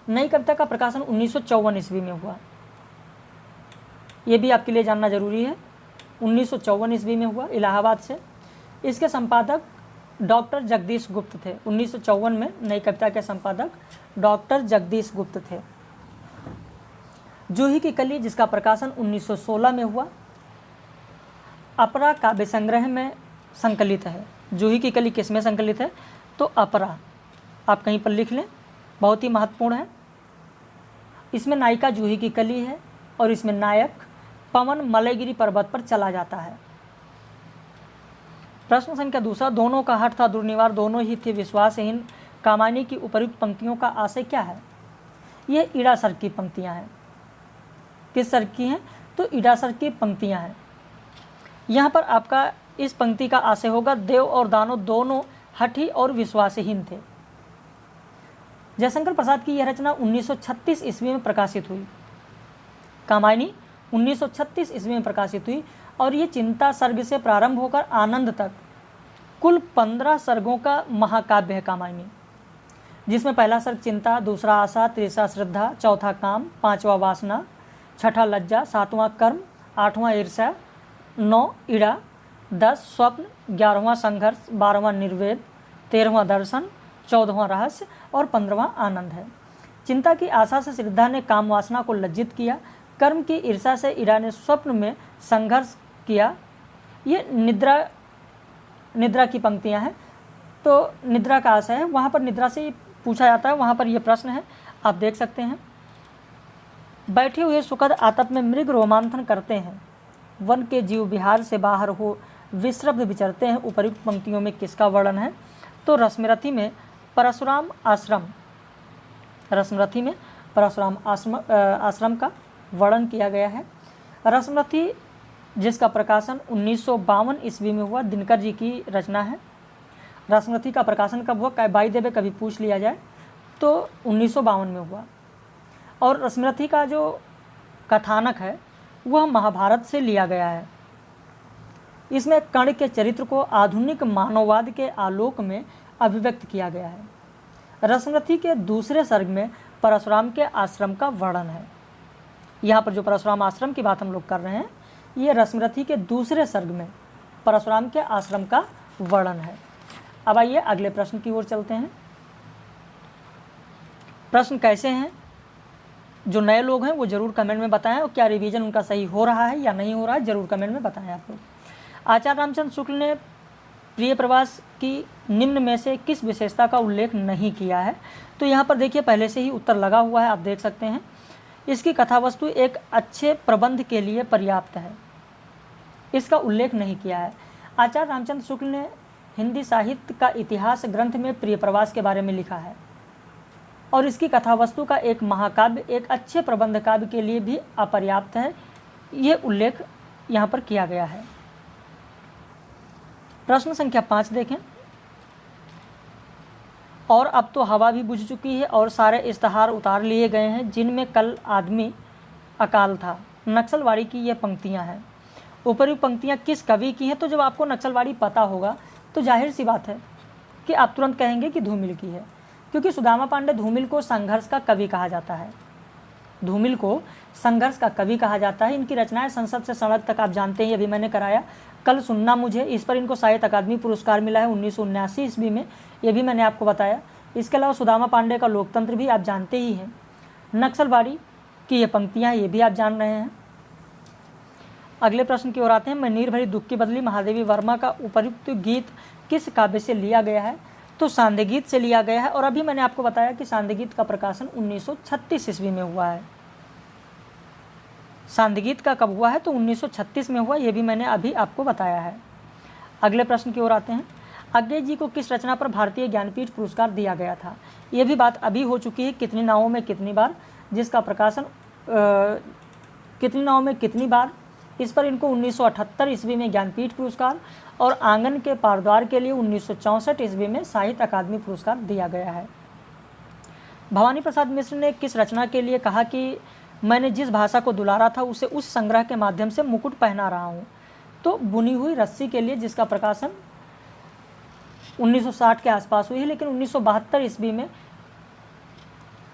नई कविता का प्रकाशन 1954 ईस्वी में हुआ। ये भी आपके लिए जानना जरूरी है। 1954 ईस्वी में हुआ, इलाहाबाद से। इसके संपादक डॉक्टर जगदीश गुप्त थे। 1954 में नई कविता के संपादक डॉक्टर जगदीश गुप्त थे। जूही की कली जिसका प्रकाशन 1916 में हुआ, अपरा काव्य संग्रह में संकलित है। जूही की कली किस में संकलित है? तो अपरा, आप कहीं पर लिख लें, बहुत ही महत्वपूर्ण है। इसमें नायिका जूही की कली है और इसमें नायक पवन मलयगिरी पर्वत पर चला जाता है। प्रश्न संख्या 2, दोनों का हठ था दुर्निवार, दोनों ही थे विश्वासहीन, कामायनी की उपर्युक्त पंक्तियों का आशय क्या है? ये ईड़ा सर की पंक्तियां हैं। किस सर की हैं? तो ईड़ा सर की पंक्तियां हैं। यहाँ पर आपका इस पंक्ति का आशय होगा, देव और दानव दोनों हठी और विश्वासहीन थे। जयशंकर प्रसाद की यह रचना 1936 ईस्वी में प्रकाशित हुई। कामायनी 1936 ईस्वी में प्रकाशित हुई। और ये चिंता सर्ग से प्रारंभ होकर आनंद तक कुल 15 सर्गों का महाकाव्य है कामायनी, जिसमें पहला सर्ग चिंता, दूसरा आशा, तीसरा श्रद्धा, चौथा काम, पांचवा वासना, छठा लज्जा, सातवां कर्म, आठवां ईर्ष्या, 9 ईड़ा, 10 स्वप्न, 11वां संघर्ष, 12वां निर्वेद, 13वां दर्शन, 14वां रहस्य और 15वां आनंद है। चिंता की आशा से श्रद्धा ने काम वासना को लज्जित किया, कर्म की ईर्ष्या से ईड़ा ने स्वप्न में संघर्ष किया। ये निद्रा की पंक्तियां हैं, तो निद्रा का आशय है, वहाँ पर निद्रा से पूछा जाता है, वहाँ पर यह प्रश्न है, आप देख सकते हैं। बैठे हुए सुखद आतप में मृग रोमांथन करते हैं, वन के जीव बिहार से बाहर हो विश्रब्ध विचरते हैं। उपयुक्त पंक्तियों में किसका वर्णन है? तो रश्मिरथी में परशुराम आश्रम, रश्मिरथी में परशुराम आश्रम का वर्णन किया गया है। रश्मिरथी जिसका प्रकाशन 1952 ईस्वी में हुआ, दिनकर जी की रचना है। रश्मिरथी का प्रकाशन कब हुआ, बाई देवे कभी पूछ लिया जाए तो 1952 में हुआ। और रश्मिरथी का जो कथानक है वह महाभारत से लिया गया है। इसमें कर्ण के चरित्र को आधुनिक मानववाद के आलोक में अभिव्यक्त किया गया है। रश्मिरथी के दूसरे सर्ग में परशुराम के आश्रम का वर्णन है। यहाँ पर जो परशुराम आश्रम की बात हम लोग कर रहे हैं, ये रश्मिरथी के दूसरे सर्ग में परशुराम के आश्रम का वर्णन है। अब आइए अगले प्रश्न की ओर चलते हैं। प्रश्न कैसे हैं? जो नए लोग हैं वो जरूर कमेंट में बताएं, और क्या रिवीजन उनका सही हो रहा है या नहीं हो रहा है, जरूर कमेंट में बताएं आप लोग। आचार्य रामचंद्र शुक्ल ने प्रिय प्रवास की निम्न में से किस विशेषता का उल्लेख नहीं किया है? तो यहाँ पर देखिए पहले से ही उत्तर लगा हुआ है, आप देख सकते हैं। इसकी कथावस्तु एक अच्छे प्रबंध के लिए पर्याप्त है, इसका उल्लेख नहीं किया है। आचार्य रामचंद्र शुक्ल ने हिंदी साहित्य का इतिहास ग्रंथ में प्रिय प्रवास के बारे में लिखा है, और इसकी कथावस्तु का एक महाकाव्य एक अच्छे प्रबंध काव्य के लिए भी अपर्याप्त है, ये उल्लेख यहाँ पर किया गया है। प्रश्न संख्या 5 देखें। और अब तो हवा भी बुझ चुकी है और सारे इश्तहार उतार लिए गए हैं, जिनमें कल आदमी अकाल था। नक्सलवाड़ी की ये पंक्तियाँ हैं। ऊपरी पंक्तियाँ किस कवि की हैं? तो जब आपको नक्सलवाड़ी पता होगा तो जाहिर सी बात है कि आप तुरंत कहेंगे कि धूमिल की है, क्योंकि सुदामा पांडे धूमिल को संघर्ष का कवि कहा जाता है। धूमिल को संघर्ष का कवि कहा जाता है। इनकी रचनाएं संसद से सड़क तक आप जानते हैं, अभी मैंने कराया। कल सुनना मुझे, इस पर इनको साहित्य अकादमी पुरस्कार मिला है 1979 ईस्वी में, ये भी मैंने आपको बताया। इसके अलावा सुदामा पांडे का लोकतंत्र भी आप जानते ही हैं। नक्सलवाड़ी की ये पंक्तियाँ ये भी आप जान रहे हैं। अगले प्रश्न की ओर आते हैं। मैं नीर भरी दुख की बदली महादेवी वर्मा का उपयुक्त गीत किस काव्य से लिया गया है? तो सांध्य गीत से लिया गया है, और अभी मैंने आपको बताया कि सांध्य गीत का प्रकाशन 1936 ईस्वी में हुआ है। सांध्य गीत का कब हुआ है? तो 1936 में हुआ, यह भी मैंने अभी आपको बताया है। अगले प्रश्न की ओर आते हैं। अज्ञे जी को किस रचना पर भारतीय ज्ञानपीठ पुरस्कार दिया गया था? यह भी बात अभी हो चुकी है। कितनी नावों में कितनी बार, जिसका प्रकाशन कितनी नावों में कितनी बार, इस पर इनको 1978 ईस्वी में ज्ञानपीठ पुरस्कार और आंगन के पारद्वार के लिए 1964 ईस्वी में साहित्य अकादमी पुरस्कार दिया गया है। भवानी प्रसाद मिश्र ने किस रचना के लिए कहा कि मैंने जिस भाषा को दुलारा था उसे उस संग्रह के माध्यम से मुकुट पहना रहा हूँ? तो बुनी हुई रस्सी के लिए, जिसका प्रकाशन 1960 के आसपास हुई है, लेकिन 1972 ईस्वी में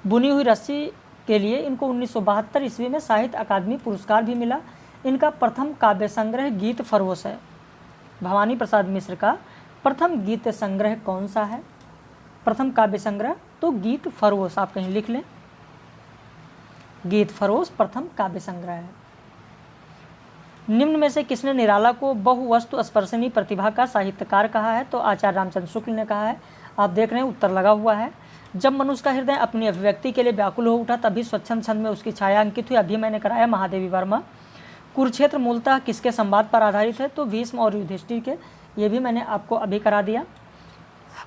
बुनी हुई रस्सी के लिए इनको 1972 ईस्वी में साहित्य अकादमी पुरस्कार भी मिला। इनका प्रथम काव्य संग्रह गीत फरोश है। भवानी प्रसाद मिश्र का प्रथम गीत संग्रह कौन सा है? प्रथम काव्य संग्रह तो गीत फरोश, आप कहीं लिख लें, गीत फरोश प्रथम काव्य संग्रह है। निम्न में से किसने निराला को बहुवस्तु स्पर्शनी प्रतिभा का साहित्यकार कहा है? तो आचार्य रामचंद्र शुक्ल ने कहा है। आप देख रहे हैं उत्तर लगा हुआ है। जब मनुष्य का हृदय अपनी अभिव्यक्ति के लिए व्याकुल हो उठा तभी स्वच्छंद छंद में उसकी छाया अंकित हुई, अभी मैंने कराया महादेवी वर्मा। कुरुक्षेत्र मूलतः किसके संवाद पर आधारित है? तो भीष्म और युधिष्ठिर के, ये भी मैंने आपको अभी करा दिया।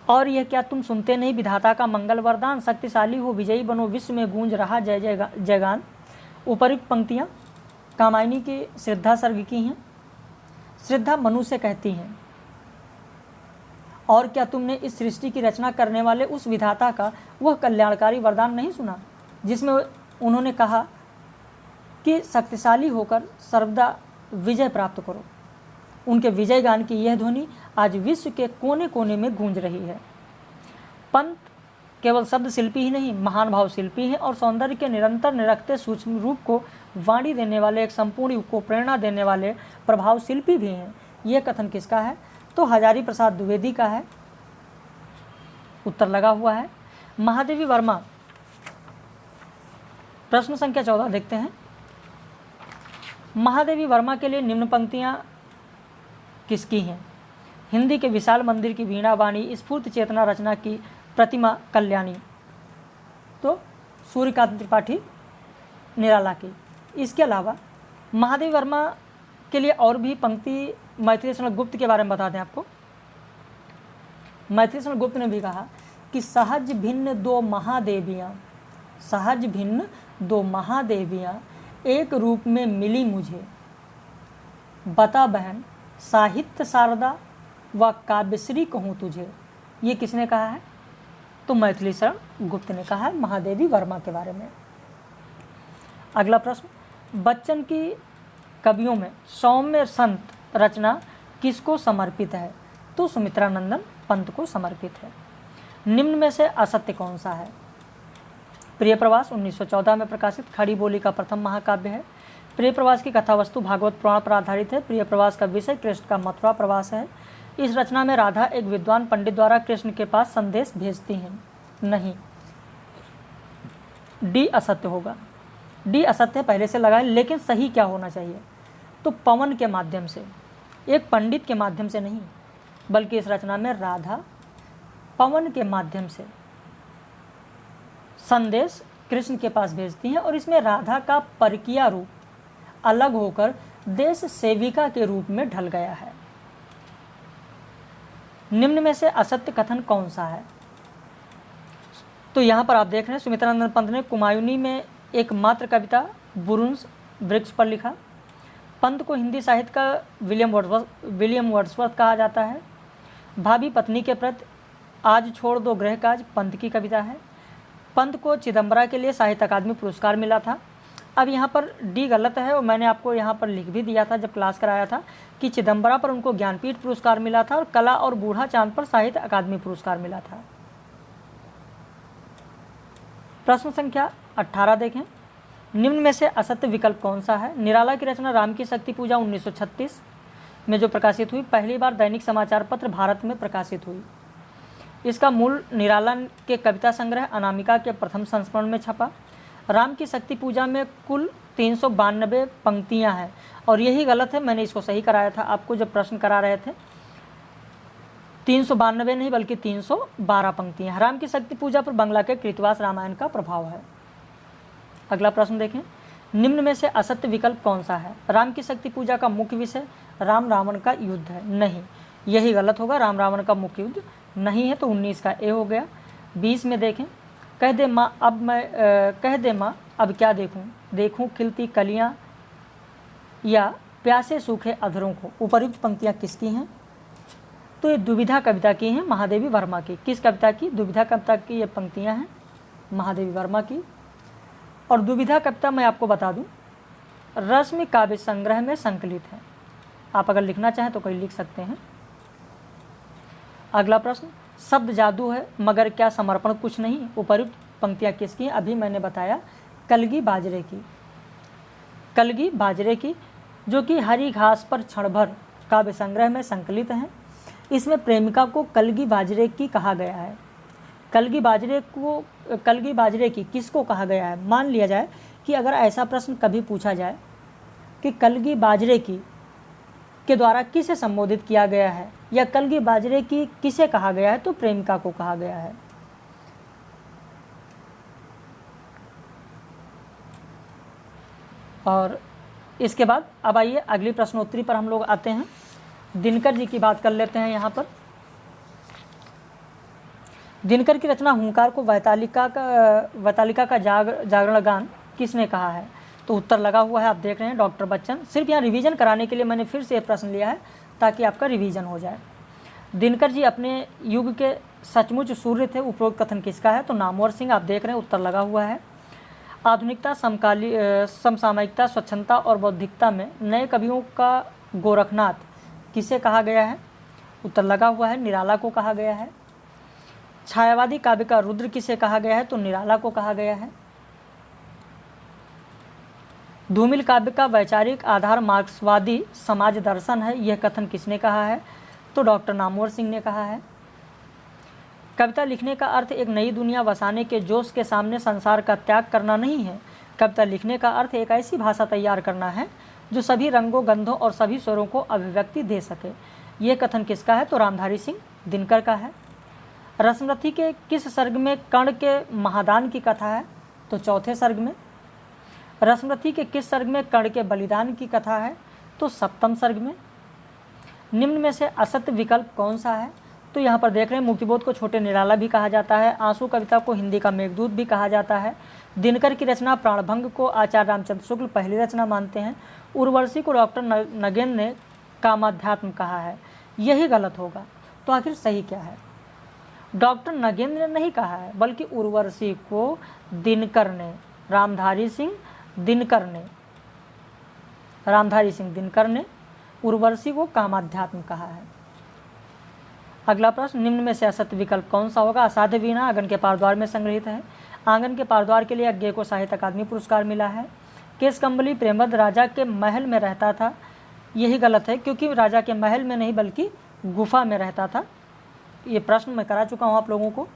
और यह क्या तुम सुनते नहीं, विधाता का मंगल वरदान, शक्तिशाली हो विजयी बनो, विश्व में गूंज रहा जय जय जयगान। उपयुक्त पंक्तियाँ कामायनी की श्रद्धा सर्ग की हैं। श्रद्धा मनु से कहती हैं, और क्या तुमने इस सृष्टि की रचना करने वाले उस विधाता का वह कल्याणकारी वरदान नहीं सुना, जिसमें उन्होंने कहा कि शक्तिशाली होकर सर्वदा विजय प्राप्त करो। उनके विजय गान की यह ध्वनि आज विश्व के कोने कोने में गूंज रही है। पंत केवल शब्द शिल्पी ही नहीं, महान भाव शिल्पी हैं और सौंदर्य के निरंतर निरखते सूक्ष्म रूप को वाणी देने वाले, एक संपूर्ण युग को प्रेरणा देने वाले प्रभाव शिल्पी भी हैं। यह कथन किसका है? तो हजारी प्रसाद द्विवेदी का है। उत्तर लगा हुआ है। महादेवी वर्मा, प्रश्न संख्या 14 देखते हैं। महादेवी वर्मा के लिए निम्न पंक्तियां किसकी हैं? हिंदी के विशाल मंदिर की वीणा वाणी स्फूर्त चेतना रचना की प्रतिमा कल्याणी, तो सूर्यकांत त्रिपाठी निराला की। इसके अलावा महादेवी वर्मा के लिए और भी पंक्ति मैथिली शरण गुप्त के बारे में बता दें आपको। मैथिली शरण गुप्त ने भी कहा कि सहज भिन्न दो महादेवियाँ, सहज भिन्न दो महादेवियाँ एक रूप में मिली मुझे, बता बहन साहित्य शारदा व काव्यश्री कहूँ तुझे। ये किसने कहा है? तो मैथिली शरण गुप्त ने कहा है महादेवी वर्मा के बारे में। अगला प्रश्न, बच्चन की कवियों में सौम्य संत रचना किसको समर्पित है? तो सुमित्रानंदन पंत को समर्पित है। निम्न में से असत्य कौन सा है? प्रिय प्रवास 1914 में प्रकाशित खड़ी बोली का प्रथम महाकाव्य है। प्रिय प्रवास की कथावस्तु भागवत पुराण पर आधारित है। प्रिय प्रवास का विषय कृष्ण का मथुरा प्रवास है। इस रचना में राधा एक विद्वान पंडित द्वारा कृष्ण के पास संदेश भेजती हैं। नहीं, डी असत्य होगा। डी असत्य पहले से लगा है, लेकिन सही क्या होना चाहिए? तो पवन के माध्यम से, एक पंडित के माध्यम से नहीं, बल्कि इस रचना में राधा पवन के माध्यम से संदेश कृष्ण के पास भेजती हैं और इसमें राधा का परकीय रूप अलग होकर देश सेविका के रूप में ढल गया है। निम्न में से असत्य कथन कौन सा है? तो यहाँ पर आप देख रहे हैं सुमित्रानंद पंत ने कुमायूनी में एकमात्र कविता बुरुंस वृक्ष पर लिखा। पंत को हिंदी साहित्य का विलियम वर्ड्सवर्थ कहा जाता है। भाभी पत्नी के प्रति आज छोड़ दो गृह काज पंत की कविता है। पंत को चिदम्बरा के लिए साहित्य अकादमी पुरस्कार मिला था। अब यहाँ पर डी गलत है और मैंने आपको यहाँ पर लिख भी दिया था जब क्लास कराया था कि चिदम्बरा पर उनको ज्ञानपीठ पुरस्कार मिला था और कला और बूढ़ा चांद पर साहित्य अकादमी पुरस्कार मिला था। प्रश्न संख्या 18 देखें। निम्न में से असत्य विकल्प कौन सा है? निराला की रचना राम की शक्ति पूजा 1936 में जो प्रकाशित हुई, पहली बार दैनिक समाचार पत्र भारत में प्रकाशित हुई। इसका मूल निराला के कविता संग्रह अनामिका के प्रथम संस्करण में छपा। राम की शक्ति पूजा में कुल 392 पंक्तियां हैं और यही गलत है, मैंने इसको सही कराया था आपको जब प्रश्न करा रहे थे। 392 नहीं बल्कि 312 पंक्तियां। राम की शक्ति पूजा पर बंगला के कृतवास रामायण का प्रभाव है। अगला प्रश्न देखें। निम्न में से असत्य विकल्प कौन सा है? राम की शक्ति पूजा का मुख्य विषय राम रावण का युद्ध है। नहीं, यही गलत होगा, राम रावण का मुख्य युद्ध नहीं है, तो 19 का ए हो गया। 20 में देखें। कह दे माँ अब क्या देखूं, देखूं खिलती कलियां या प्यासे सूखे अधरों को। उपयुक्त पंक्तियां किसकी हैं? तो ये दुविधा कविता की हैं, महादेवी वर्मा की। किस कविता की? दुविधा कविता की ये पंक्तियां हैं महादेवी वर्मा की। और दुविधा कविता मैं आपको बता दूं रश्मि काव्य संग्रह में संकलित है। आप अगर लिखना चाहें तो कहीं लिख सकते हैं। अगला प्रश्न, शब्द जादू है मगर क्या समर्पण कुछ नहीं। उपयुक्त पंक्तियां किसकी हैं? अभी मैंने बताया कलगी बाजरे की। कलगी बाजरे की जो कि हरी घास पर क्षण भर काव्य संग्रह में संकलित हैं। इसमें प्रेमिका को कलगी बाजरे की कहा गया है। कलगी बाजरे की किसको कहा गया है? मान लिया जाए कि अगर ऐसा प्रश्न कभी पूछा जाए कि कलगी बाजरे की के द्वारा किसे संबोधित किया गया है या कलगी बाजरे की किसे कहा गया है, तो प्रेमिका को कहा गया है। और इसके बाद अब आइए अगली प्रश्नोत्तरी पर हम लोग आते हैं। दिनकर जी की बात कर लेते हैं। यहाँ पर दिनकर की रचना हुंकार को वैतालिका का जागरण गान किसने कहा है? तो उत्तर लगा हुआ है, आप देख रहे हैं डॉक्टर बच्चन। सिर्फ यहाँ रिवीजन कराने के लिए मैंने फिर से प्रश्न लिया है ताकि आपका रिवीजन हो जाए। दिनकर जी अपने युग के सचमुच सूर्य थे। उपरोक्त कथन किसका है? तो नामवर सिंह। आप देख रहे हैं उत्तर लगा हुआ है। आधुनिकता, समसामयिकता, स्वच्छंदता और बौद्धिकता में नए कवियों का गोरखनाथ किसे कहा गया है? उत्तर लगा हुआ है, निराला को कहा गया है। छायावादी काव्य का रुद्र किसे कहा गया है? तो निराला को कहा गया है। धूमिल काव्य का वैचारिक आधार मार्क्सवादी समाज दर्शन है, यह कथन किसने कहा है? तो डॉक्टर नामवर सिंह ने कहा है। कविता लिखने का अर्थ एक नई दुनिया बसाने के जोश के सामने संसार का त्याग करना नहीं है। कविता लिखने का अर्थ एक ऐसी भाषा तैयार करना है जो सभी रंगों, गंधों और सभी स्वरों को अभिव्यक्ति दे सके। यह कथन किसका है? तो रामधारी सिंह दिनकर का है। रसमरथी के किस सर्ग में कर्ण के महादान की कथा है? तो चौथे सर्ग में। रसमरथी के किस सर्ग में कर्ण के बलिदान की कथा है? तो सप्तम सर्ग में। निम्न में से असत्य विकल्प कौन सा है? तो यहाँ पर देख रहे हैं, मुक्तिबोध को छोटे निराला भी कहा जाता है, आंसू कविता को हिंदी का मेघदूत भी कहा जाता है, दिनकर की रचना प्राणभंग को आचार्य रामचंद्र शुक्ल पहली रचना मानते हैं, उर्वशी को डॉक्टर नगेंद्र ने कामाध्यात्म कहा है। यही गलत होगा। तो आखिर सही क्या है? डॉक्टर नगेंद्र ने नहीं कहा है, बल्कि उर्वशी को दिनकर ने, रामधारी सिंह दिनकर ने उर्वशी को कामाध्यात्म कहा है। अगला प्रश्न, निम्न में से असत्य विकल्प कौन सा होगा? असाध्य वीणा आंगन के पारद्वार में संग्रहित है। आंगन के पारद्वार के लिए अज्ञे को साहित्य अकादमी पुरस्कार मिला है। केस कंबली प्रेमबद्ध राजा के महल में रहता था, यही गलत है, क्योंकि राजा के महल में नहीं बल्कि गुफा में रहता था। ये प्रश्न मैं करा चुका हूँ आप लोगों को।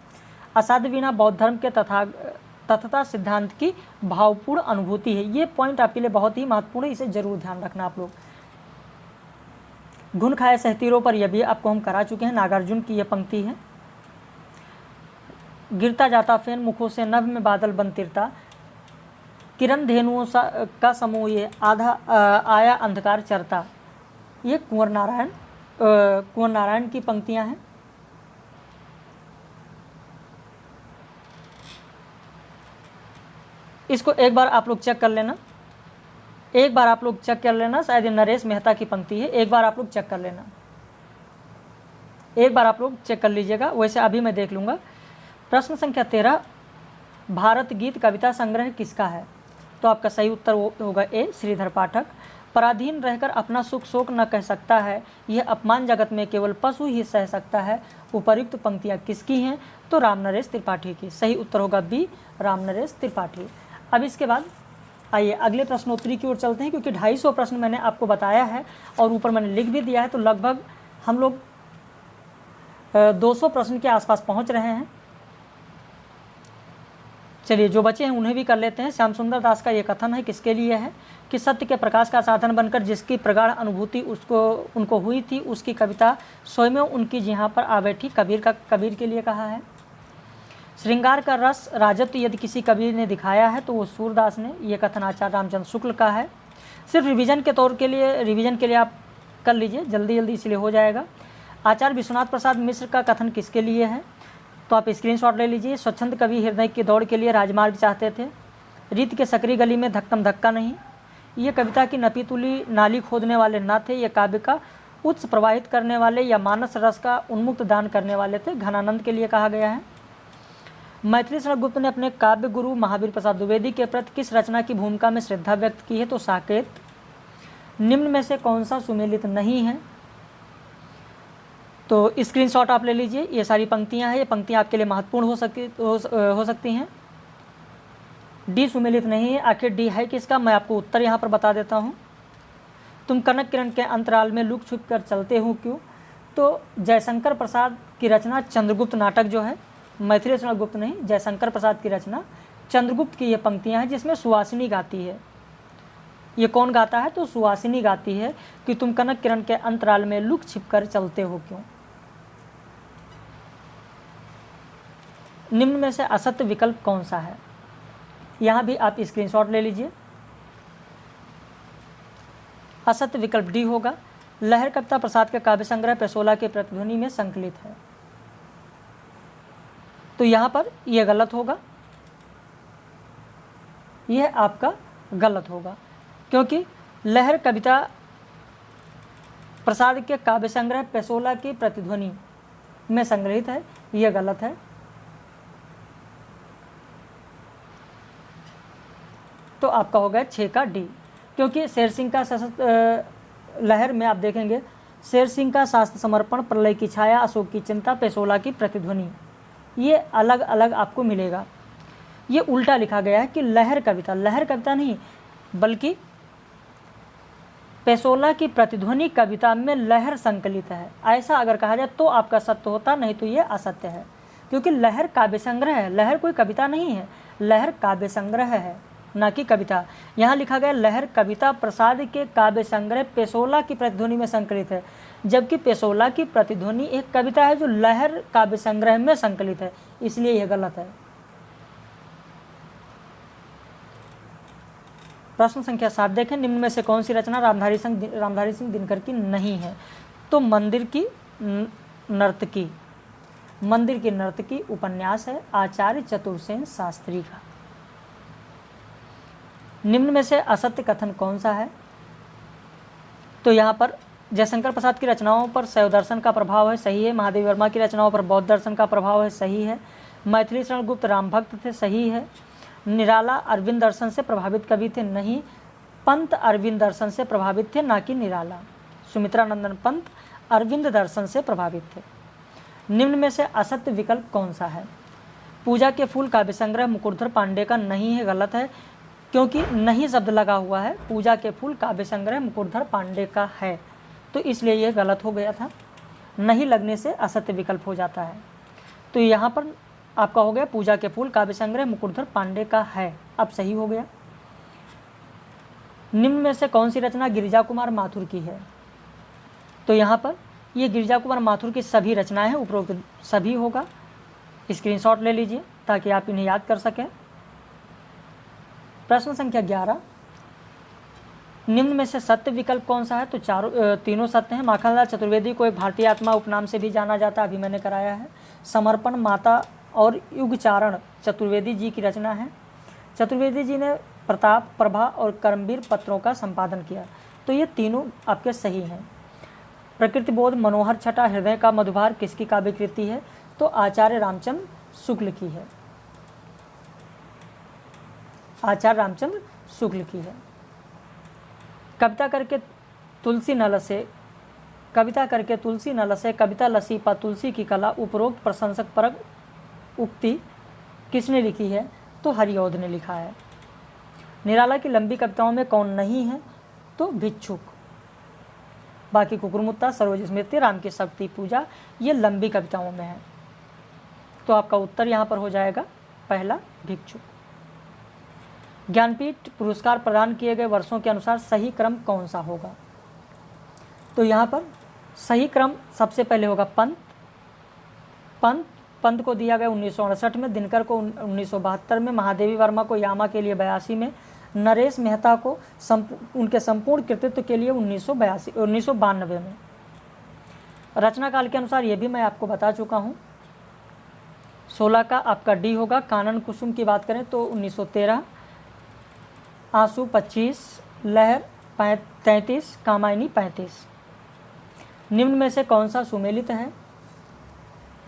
असाध्य वीणा बौद्ध धर्म के तथता सिद्धांत की भावपूर्ण अनुभूति है। ये पॉइंट आपके लिए बहुत ही महत्वपूर्ण है, इसे जरूर ध्यान रखना आप लोग। घुन खाए सहतीरों पर, यह भी आपको हम करा चुके हैं। नागार्जुन की यह पंक्ति है। गिरता जाता फेन मुखों से नभ में बादल बनतिरता, किरण धेनुओं का समूह ये आधा आया अंधकार चरता। ये कुंवर नारायण की पंक्तियां हैं। इसको एक बार आप लोग चेक कर लेना, शायद ये नरेश मेहता की पंक्ति है। एक बार आप लोग चेक कर लीजिएगा, वैसे अभी मैं देख लूँगा। प्रश्न संख्या 13, भारत गीत कविता संग्रह किसका है? तो आपका सही उत्तर होगा ए, श्रीधर पाठक। पराधीन रहकर अपना सुख शोक न कह सकता है, यह अपमान जगत में केवल पशु ही सह सकता है। उपर्युक्त पंक्तियाँ किसकी हैं? तो रामनरेश त्रिपाठी की। सही उत्तर होगा बी, रामनरेश त्रिपाठी। अब इसके बाद आइए अगले प्रश्नोत्तरी की ओर चलते हैं, क्योंकि 250 प्रश्न मैंने आपको बताया है और ऊपर मैंने लिख भी दिया है, तो लगभग हम लोग 200 प्रश्न के आसपास पहुंच रहे हैं। चलिए जो बचे हैं उन्हें भी कर लेते हैं। श्याम सुंदर दास का ये कथन है, किसके लिए है? कि सत्य के प्रकाश का साधन बनकर जिसकी प्रगाढ़ अनुभूति उनको हुई थी, उसकी कविता स्वयं उनकी जिहाँ पर आ बैठी। कबीर के लिए कहा है। श्रृंगार का रस राजत्व यदि किसी कवि ने दिखाया है तो वो सूरदास ने। ये कथन आचार्य रामचंद्र शुक्ल का है। सिर्फ रिवीजन के लिए आप कर लीजिए, जल्दी इसलिए हो जाएगा। आचार्य विश्वनाथ प्रसाद मिश्र का कथन किसके लिए है? तो आप स्क्रीनशॉट ले लीजिए। स्वच्छंद कवि हृदय की दौड़ के लिए राजमार्ग चाहते थे। रीत के सकरी गली में धक्कम धक्का नहीं। ये कविता की नपीतुली नाली खोदने वाले न थे, ये काव्य का उत्स प्रवाहित करने वाले या मानस रस का उन्मुक्त दान करने वाले थे। घनानंद के लिए कहा गया है। मैथिली शरण गुप्त ने अपने काव्य गुरु महावीर प्रसाद द्विवेदी के प्रति किस रचना की भूमिका में श्रद्धा व्यक्त की है? तो साकेत। निम्न में से कौन सा सुमेलित नहीं है? तो स्क्रीनशॉट आप ले लीजिए। ये सारी पंक्तियां हैं, ये पंक्तियां आपके लिए महत्वपूर्ण हो सकती हैं। डी सुमेलित नहीं है। आखिर डी है किसका? मैं आपको उत्तर यहाँ पर बता देता हूँ। तुम कनक किरण के अंतराल में लुक छुप कर चलते हो क्यों? तो जयशंकर प्रसाद की रचना चंद्रगुप्त नाटक जो है, मैथिली शरण गुप्त नहीं, जयशंकर प्रसाद की रचना चंद्रगुप्त की ये पंक्तियां हैं, जिसमें सुहासिनी गाती है। ये कौन गाता है? तो सुहासिनी गाती है कि तुम कनक किरण के अंतराल में लुक छिप कर चलते हो क्यों। निम्न में से असत्य विकल्प कौन सा है? यहाँ भी आप स्क्रीनशॉट ले लीजिए। असत्य विकल्प डी होगा। लहर कविता प्रसाद के काव्य संग्रह पेशोला के प्रतिध्वनि में संकलित है। तो यहाँ पर यह गलत होगा, यह आपका गलत होगा, क्योंकि लहर कविता प्रसाद के काव्य संग्रह पेशोला की प्रतिध्वनि में संग्रहित है। यह गलत है। तो आपका हो गया 6 का डी, क्योंकि शेर सिंह का लहर में आप देखेंगे शेर सिंह का शास्त्र समर्पण, प्रलय की छाया, अशोक की चिंता, पेशोला की प्रतिध्वनि, ये अलग अलग आपको मिलेगा। ये उल्टा लिखा गया है कि लहर कविता नहीं, बल्कि पेशोला की प्रतिध्वनि कविता में लहर संकलित है। ऐसा अगर कहा जाए तो आपका सत्य होता, नहीं तो ये असत्य है, क्योंकि लहर काव्य संग्रह है। लहर कोई कविता नहीं है, लहर काव्य संग्रह है, ना कि कविता। यहाँ लिखा गया लहर कविता प्रसाद के काव्य संग्रह पेशोला की प्रतिध्वनि में संकलित है, जबकि पेशोला की प्रतिध्वनि एक कविता है जो लहर काव्य संग्रह में संकलित है, इसलिए यह गलत है। प्रश्न संख्या 7 देखें, निम्न में से कौन सी रचना रामधारी सिंह दिनकर की नहीं है? तो मंदिर की नर्तकी उपन्यास है, आचार्य चतुर्सेन शास्त्री का। निम्न में से असत्य कथन कौन सा है? तो यहाँ पर जयशंकर प्रसाद की रचनाओं पर शैव दर्शन का प्रभाव है, सही है। महादेवी वर्मा की रचनाओं पर बौद्ध दर्शन का प्रभाव है, सही है। मैथिली शरण गुप्त राम भक्त थे, सही है। निराला अरविंद दर्शन से प्रभावित कवि थे, नहीं। पंत अरविंद दर्शन से प्रभावित थे, ना कि निराला। सुमित्रा नंदन पंत अरविंद दर्शन से प्रभावित थे। निम्न में से असत्य विकल्प कौन सा है? पूजा के फूल काव्य संग्रह मुकुटधर पांडे का नहीं है, गलत है, क्योंकि नहीं शब्द लगा हुआ है। पूजा के फूल काव्य संग्रह मुकुटधर पांडे का है, तो इसलिए यह गलत हो गया था। नहीं लगने से असत्य विकल्प हो जाता है, तो यहाँ पर आपका हो गया पूजा के फूल काव्य संग्रह मुकुटधर पांडे का है, अब सही हो गया। निम्न में से कौन सी रचना गिरिजा कुमार माथुर की है? तो यहाँ पर ये गिरिजा कुमार माथुर की सभी रचनाएं हैं, उपरोक्त सभी होगा। स्क्रीनशॉट ले लीजिए ताकि आप इन्हें याद कर सकें। प्रश्न संख्या 11, निम्न में से सत्य विकल्प कौन सा है? तो तीनों सत्य हैं। माखनलाल चतुर्वेदी को एक भारतीय आत्मा उपनाम से भी जाना जाता है, अभी मैंने कराया है। समर्पण, माता और युगचारण चतुर्वेदी जी की रचना है। चतुर्वेदी जी ने प्रताप, प्रभा और कर्मवीर पत्रों का संपादन किया, तो ये तीनों आपके सही हैं। प्रकृति बोध, मनोहर छटा, हृदय का मधुभार किसकी काव्य कृति है? तो आचार्य रामचंद्र शुक्ल की है, आचार्य रामचंद्र शुक्ल की है। कविता करके तुलसी न लसे, कविता लसी पा तुलसी की कला, उपरोक्त प्रशंसक परक उक्ति किसने लिखी है? तो हरिऔध ने लिखा है। निराला की लंबी कविताओं में कौन नहीं है? तो भिक्षुक। बाकी कुकुरमुत्ता, सरोज स्मृति, राम की शक्ति पूजा, ये लंबी कविताओं में है, तो आपका उत्तर यहाँ पर हो जाएगा पहला भिक्षुक। ज्ञानपीठ पुरस्कार प्रदान किए गए वर्षों के अनुसार सही क्रम कौन सा होगा? तो यहाँ पर सही क्रम सबसे पहले होगा पंत को दिया गया 1968 में, दिनकर को 1972 में, महादेवी वर्मा को यामा के लिए 82 में, नरेश मेहता को उनके संपूर्ण कृतित्व के लिए 1992 में। रचना काल के अनुसार ये भी मैं आपको बता चुका हूँ। 16 का आपका डी होगा। कानन कुसुम की बात करें तो 1913, आंसू 25, लहर 33, कामायनी 35। निम्न में से कौन सा सुमेलित है?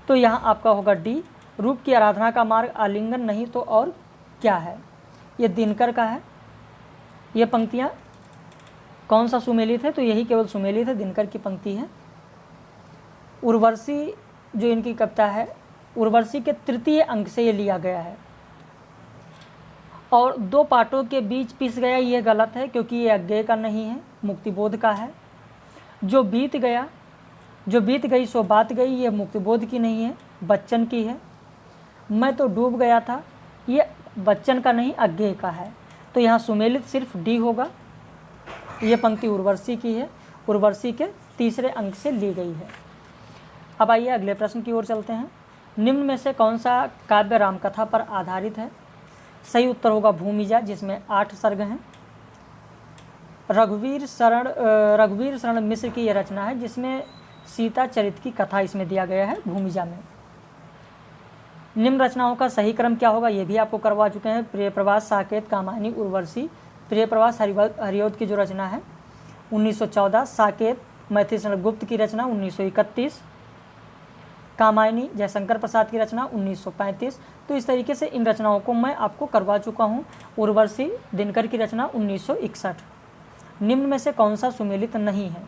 तो यहाँ आपका होगा डी। रूप की आराधना का मार्ग आलिंगन नहीं तो और क्या है? ये दिनकर का है। ये पंक्तियाँ कौन सा सुमेलित है? तो यही केवल सुमेलित है, दिनकर की पंक्ति है। उर्वशी जो इनकी कविता है, उर्वशी के तृतीय अंक से ये लिया गया है, और दो पाठों के बीच पिस गया, ये गलत है, क्योंकि ये अज्ञेय का नहीं है, मुक्तिबोध का है। जो बीत गई सो बात गई, ये मुक्तिबोध की नहीं है, बच्चन की है। मैं तो डूब गया था, ये बच्चन का नहीं, अज्ञेय का है, तो यहाँ सुमेलित सिर्फ डी होगा। ये पंक्ति उर्वशी की है, उर्वशी के तीसरे अंक से ली गई है। अब आइए अगले प्रश्न की ओर चलते हैं। निम्न में से कौन सा काव्य रामकथा पर आधारित है? सही उत्तर होगा भूमिजा, जिसमें 8 सर्ग हैं। रघुवीर शरण मिश्र की यह रचना है, जिसमें सीता चरित की कथा इसमें दिया गया है भूमिजा में। निम्न रचनाओं का सही क्रम क्या होगा? ये भी आपको करवा चुके हैं। प्रियप्रवास, साकेत, कामायनी, उर्वशी। प्रियप्रवास हरिऔध की जो रचना है 1914, साकेत मैथिली शरण गुप्त की रचना 1931, कामायनी जयशंकर प्रसाद की रचना 1935। तो इस तरीके से इन रचनाओं को मैं आपको करवा चुका हूँ। उर्वशी दिनकर की रचना 1961। निम्न में से कौन सा सुमेलित नहीं है?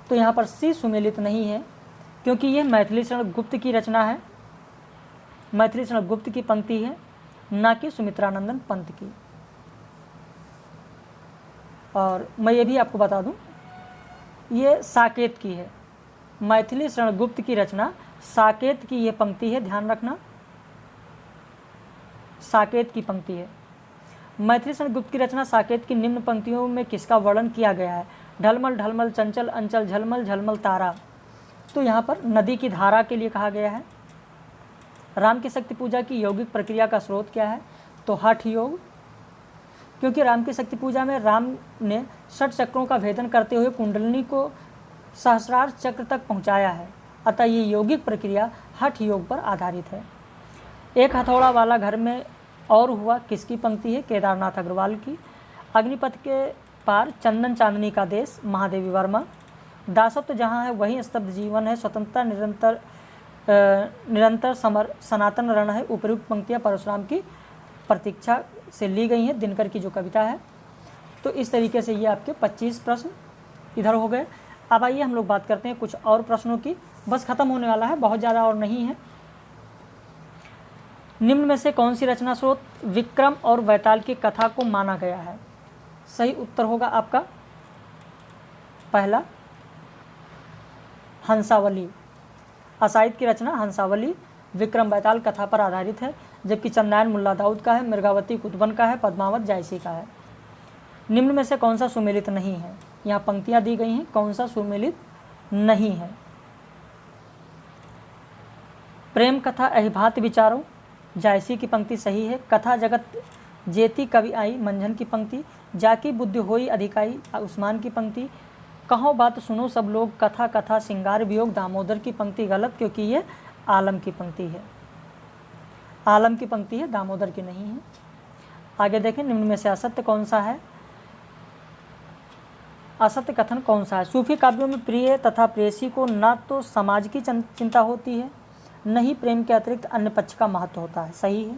तो यहाँ पर सी सुमेलित नहीं है, क्योंकि यह मैथिली शरण गुप्त की रचना है, मैथिली शरण गुप्त की पंक्ति है, ना कि सुमित्रानंदन पंत की। और मैं ये भी आपको बता दूं, ये साकेत की है। मैथिली शरण गुप्त की रचना साकेत की ये पंक्ति है, ध्यान रखना, साकेत की पंक्ति है। मैथिली शरण गुप्त की रचना साकेत की निम्न पंक्तियों में किसका वर्णन किया गया है? ढलमल ढलमल चंचल अंचल झलमल झलमल तारा। तो यहाँ पर नदी की धारा के लिए कहा गया है। राम की शक्ति पूजा की यौगिक प्रक्रिया का स्रोत क्या है? तो हठ योग, क्योंकि राम की शक्ति पूजा में राम ने 6 चक्रों का भेदन करते हुए कुंडलिनी को सहस्रार चक्र तक पहुंचाया है, अतः ये यौगिक प्रक्रिया हठ योग पर आधारित है। एक हथौड़ा वाला घर में और हुआ किसकी पंक्ति है? केदारनाथ अग्रवाल की। अग्निपथ के पार चंदन चांदनी का देश, महादेवी वर्मा। दासत्व जहाँ है वहीं स्तब्ध जीवन है, स्वतंत्रता निरंतर समर सनातन रण है। उपयुक्त पंक्तियाँ परशुराम की प्रतीक्षा से ली गई हैं, दिनकर की जो कविता है। तो इस तरीके से ये आपके 25 प्रश्न इधर हो गए। अब आइए हम लोग बात करते हैं कुछ और प्रश्नों की, बस खत्म होने वाला है, बहुत ज़्यादा और नहीं है। निम्न में से कौन सी रचना स्रोत विक्रम और वैताल की कथा को माना गया है? सही उत्तर होगा आपका पहला हंसावली। असाइद की रचना हंसावली विक्रम वैताल कथा पर आधारित है, जबकि चंदायन मुल्ला दाऊद का है, मृगावती कुतुबन का है, पद्मावत जायसी का है। निम्न में से कौन सा सुमेलित नहीं है? यहाँ पंक्तियाँ दी गई हैं, कौन सा सुमेलित नहीं है? प्रेम कथा अहिभात विचारो, जायसी की पंक्ति सही है। कथा जगत जेती कवि आई, मंझन की पंक्ति। जाकी बुद्धि होई अधिकाई, उस्मान की पंक्ति। कहो बात सुनो सब लोग, कथा कथा सिंगार वियोग, दामोदर की पंक्ति गलत, क्योंकि ये आलम की पंक्ति है, आलम की पंक्ति है, दामोदर की नहीं है। आगे देखें, निम्न में से असत्य कौन सा है? असत्य कथन कौन सा है? सूफी काव्यों में प्रिय तथा प्रेयसी को न तो समाज की चिंता होती है, न ही प्रेम के अतिरिक्त अन्य पक्ष का महत्व होता है, सही है।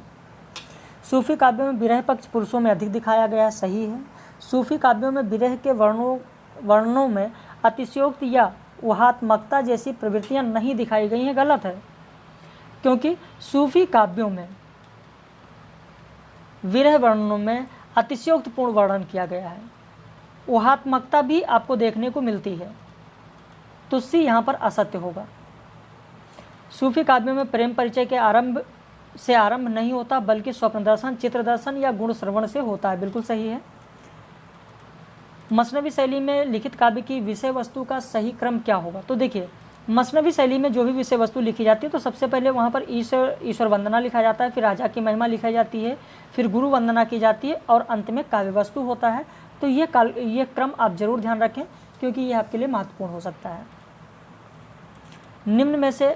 सूफी काव्यों में विरह पक्ष पुरुषों में अधिक दिखाया गया है, सही है। सूफी काव्यों में विरह के वर्णनों में अतिशयोक्ति या ऊहात्मकता जैसी प्रवृत्तियां नहीं दिखाई गई हैं, गलत है, क्योंकि सूफी काव्यों में विरह वर्णनों में अतिशयोक्तिपूर्ण वर्णन किया गया है, ऊहात्मकता भी आपको देखने को मिलती है, तो सी यहाँ पर असत्य होगा। सूफी काव्यों में प्रेम परिचय के आरंभ नहीं होता, बल्कि स्वप्न दर्शन, चित्र दर्शन या गुण श्रवण से होता है, बिल्कुल सही है। मसनवी शैली में लिखित काव्य की विषय वस्तु का सही क्रम क्या होगा? तो देखिए, मसनवी शैली में जो भी विषय वस्तु लिखी जाती है, तो सबसे पहले वहाँ पर ईश्वर वंदना लिखा जाता है, फिर राजा की महिमा लिखाई जाती है, फिर गुरु वंदना की जाती है, और अंत में काव्य वस्तु होता है। तो ये क्रम आप जरूर ध्यान रखें, क्योंकि ये आपके लिए महत्वपूर्ण हो सकता है। निम्न में से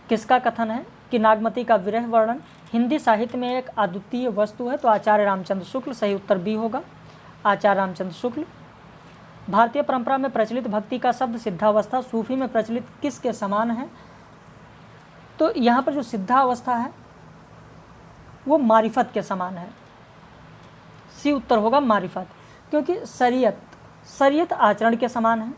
किसका कथन है कि नागमती का विरह वर्णन हिंदी साहित्य में एक अद्वितीय वस्तु है? तो आचार्य रामचंद्र शुक्ल, सही उत्तर बी होगा, आचार्य रामचंद्र शुक्ल। भारतीय परंपरा में प्रचलित भक्ति का शब्द सिद्धावस्था सूफी में प्रचलित किसके समान है? तो यहाँ पर जो सिद्धावस्था है वो मारिफत के समान है, सी उत्तर होगा मारिफत, क्योंकि शरीयत आचरण के समान है,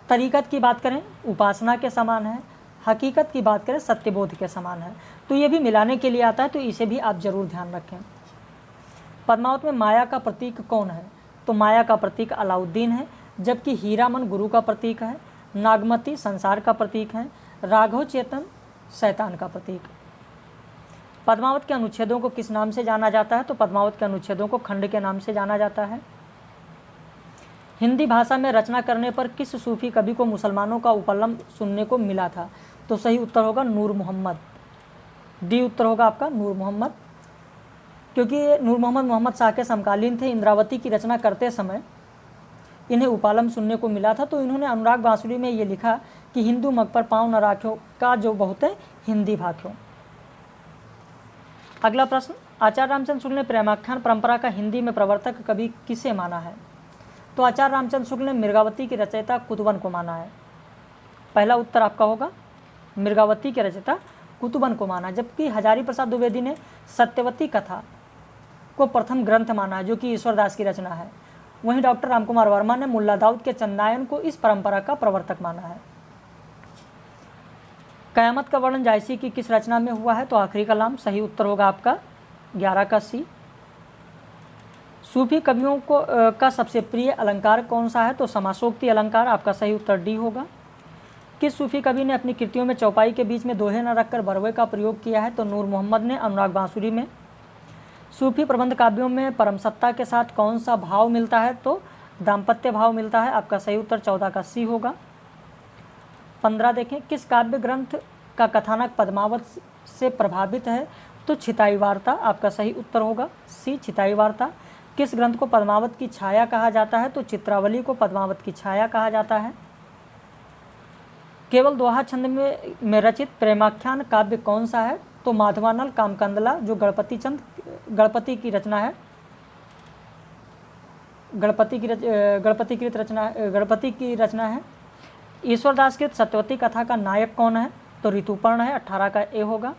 तरीकत की बात करें उपासना के समान है, हकीकत की बात करें सत्यबोध के समान है। तो ये भी मिलाने के लिए आता है, तो इसे भी आप जरूर ध्यान रखें। पद्मावत में माया का प्रतीक कौन है? तो माया का प्रतीक अलाउद्दीन है, जबकि हीरामन गुरु का प्रतीक है, नागमती संसार का प्रतीक है, राघव चेतन शैतान का प्रतीक। पद्मावत के अनुच्छेदों को किस नाम से जाना जाता है? तो पद्मावत के अनुच्छेदों को खंड के नाम से जाना जाता है। हिंदी भाषा में रचना करने पर किस सूफी कवि को मुसलमानों का उपलम सुनने को मिला था? तो सही उत्तर होगा नूर मोहम्मद, डी उत्तर होगा आपका नूर मोहम्मद, क्योंकि नूर मोहम्मद शाह के समकालीन थे। इंद्रावती की रचना करते समय इन्हें उपालम सुनने को मिला था, तो इन्होंने अनुराग बांसुरी में ये लिखा कि हिंदू मग पर पाँव न राख्यो का जो बहुत है हिंदी भाख्यो। अगला प्रश्न, आचार्य रामचंद्र शुक्ल ने प्रेमाख्यान परंपरा का हिंदी में प्रवर्तक कवि किसे माना है? तो आचार्य रामचंद्र शुक्ल ने मृगावती की रचयिता कुतुबन को माना है। पहला उत्तर आपका होगा मृगावती के रचयिता कुतुबन को माना, जबकि हजारी प्रसाद द्विवेदी ने सत्यवती कथा को प्रथम ग्रंथ माना जो कि ईश्वरदास की रचना है। वहीं डॉक्टर रामकुमार वर्मा ने मुल्ला दाऊद के चंदायन को इस परंपरा का प्रवर्तक माना है। कयामत का वर्णन जायसी की किस रचना में हुआ है? तो आखिरी कलाम। सही उत्तर होगा आपका 11 का सी। सूफी कवियों को का सबसे प्रिय अलंकार कौन सा है? तो समासोक्ति अलंकार। आपका सही उत्तर डी होगा। किस सूफी कवि ने अपनी कृतियों में चौपाई के बीच में दोहे न रखकर बरवे का प्रयोग किया है? तो नूर मोहम्मद ने अनुराग बांसुरी में। सूफी प्रबंध काव्यों में परम सत्ता के साथ कौन सा भाव मिलता है? तो दाम्पत्य भाव मिलता है। आपका सही उत्तर 14 का सी होगा। 15 देखें, किस काव्य ग्रंथ का कथानक पद्मावत से प्रभावित है? तो छिताई वार्ता। आपका सही उत्तर होगा सी, छिताई वार्ता। किस ग्रंथ को पद्मावत की छाया कहा जाता है? तो चित्रावली को पद्मावत की छाया कहा जाता है। केवल दोहा छंद में रचित प्रेमाख्यान काव्य कौन सा है? तो माधवानल कामकंदला जो गणपति की रचना है, गणपति की रचना है। ईश्वरदास के सत्यवती कथा का नायक कौन है? तो ऋतुपर्ण है। 18 का ए होगा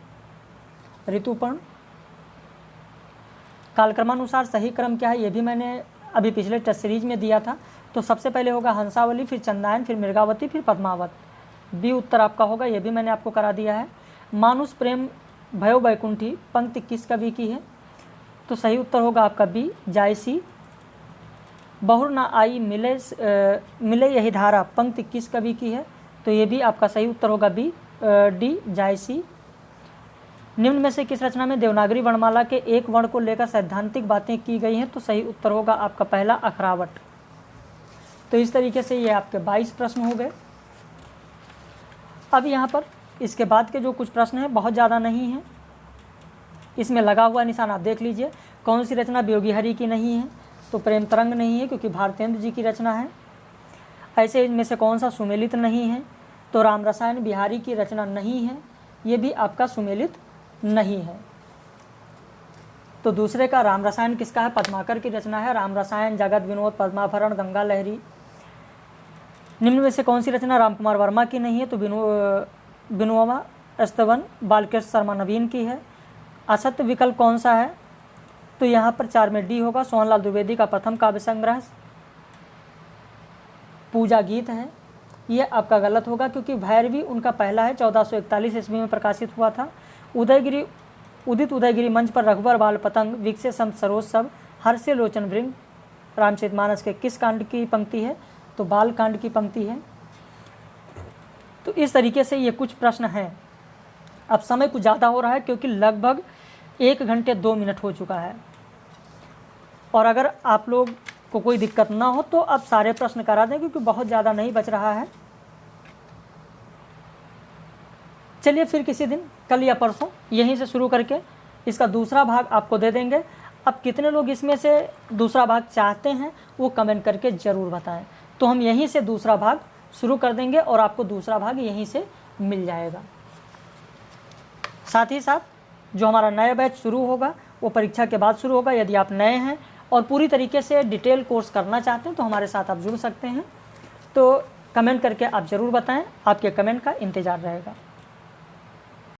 ऋतुपर्ण। कालक्रमानुसार सही क्रम क्या है? ये भी मैंने अभी पिछले टेस्ट सीरीज में दिया था। तो सबसे पहले होगा हंसावली, फिर चंदायन, फिर मृगावती, फिर पद्मावत। बी उत्तर आपका होगा, ये भी मैंने आपको करा दिया है। मानुष प्रेम भयो बैकुंठी पंक्ति किस कवि की है? तो सही उत्तर होगा आपका बी, जायसी। बहुर ना आई मिले यही धारा पंक्ति किस कवि की है? तो ये भी आपका सही उत्तर होगा बी, डी, जायसी। निम्न में से किस रचना में देवनागरी वर्णमाला के एक वर्ण को लेकर सैद्धांतिक बातें की गई हैं? तो सही उत्तर होगा आपका पहला, अखरावट। तो इस तरीके से ये आपके 22 प्रश्न हो गए। अब यहाँ पर इसके बाद के जो कुछ प्रश्न हैं बहुत ज़्यादा नहीं हैं, इसमें लगा हुआ निशान आप देख लीजिए। कौन सी रचना वियोगी हरि की नहीं है? तो प्रेम तरंग नहीं है क्योंकि भारतेंद्र जी की रचना है। ऐसे इनमें से कौन सा सुमेलित नहीं है? तो राम रसायन बिहारी की रचना नहीं है, ये भी आपका सुमेलित नहीं है। तो दूसरे का राम रसायन किसका है? पद्माकर की रचना है। राम रसायन, जगत विनोद, पद्माभरण, गंगा लहरी। निम्न में से कौन सी रचना रामकुमार वर्मा की नहीं है? तो बिनोवा स्तवन बालकृष्ण शर्मा नवीन की है। असत्य विकल्प कौन सा है? तो यहाँ पर 4 में डी होगा, सोहनलाल द्विवेदी का प्रथम काव्य संग्रह पूजा गीत है। ये आपका गलत होगा क्योंकि भैरवी उनका पहला है, 1441 ईस्वी में प्रकाशित हुआ था। उदित उदयगिरी मंच पर रघुवर बाल पतंग विकसे संत सरोज सब हर्षे लोचन वृंग रामचरितमानस के किस कांड की पंक्ति है? तो बाल कांड की पंक्ति है। तो इस तरीके से ये कुछ प्रश्न हैं। अब समय कुछ ज़्यादा हो रहा है क्योंकि लगभग 1 घंटे 2 मिनट हो चुका है, और अगर आप लोग को कोई दिक्कत ना हो तो अब सारे प्रश्न करा दें क्योंकि बहुत ज़्यादा नहीं बच रहा है। चलिए फिर किसी दिन, कल या परसों, यहीं से शुरू करके इसका दूसरा भाग आपको दे देंगे। अब कितने लोग इसमें से दूसरा भाग चाहते हैं वो कमेंट करके ज़रूर बताएं, तो हम यहीं से दूसरा भाग शुरू कर देंगे और आपको दूसरा भाग यहीं से मिल जाएगा। साथ ही साथ जो हमारा नया बैच शुरू होगा वो परीक्षा के बाद शुरू होगा। यदि आप नए हैं और पूरी तरीके से डिटेल कोर्स करना चाहते हैं तो हमारे साथ आप जुड़ सकते हैं। तो कमेंट करके आप ज़रूर बताएं, आपके कमेंट का इंतज़ार रहेगा।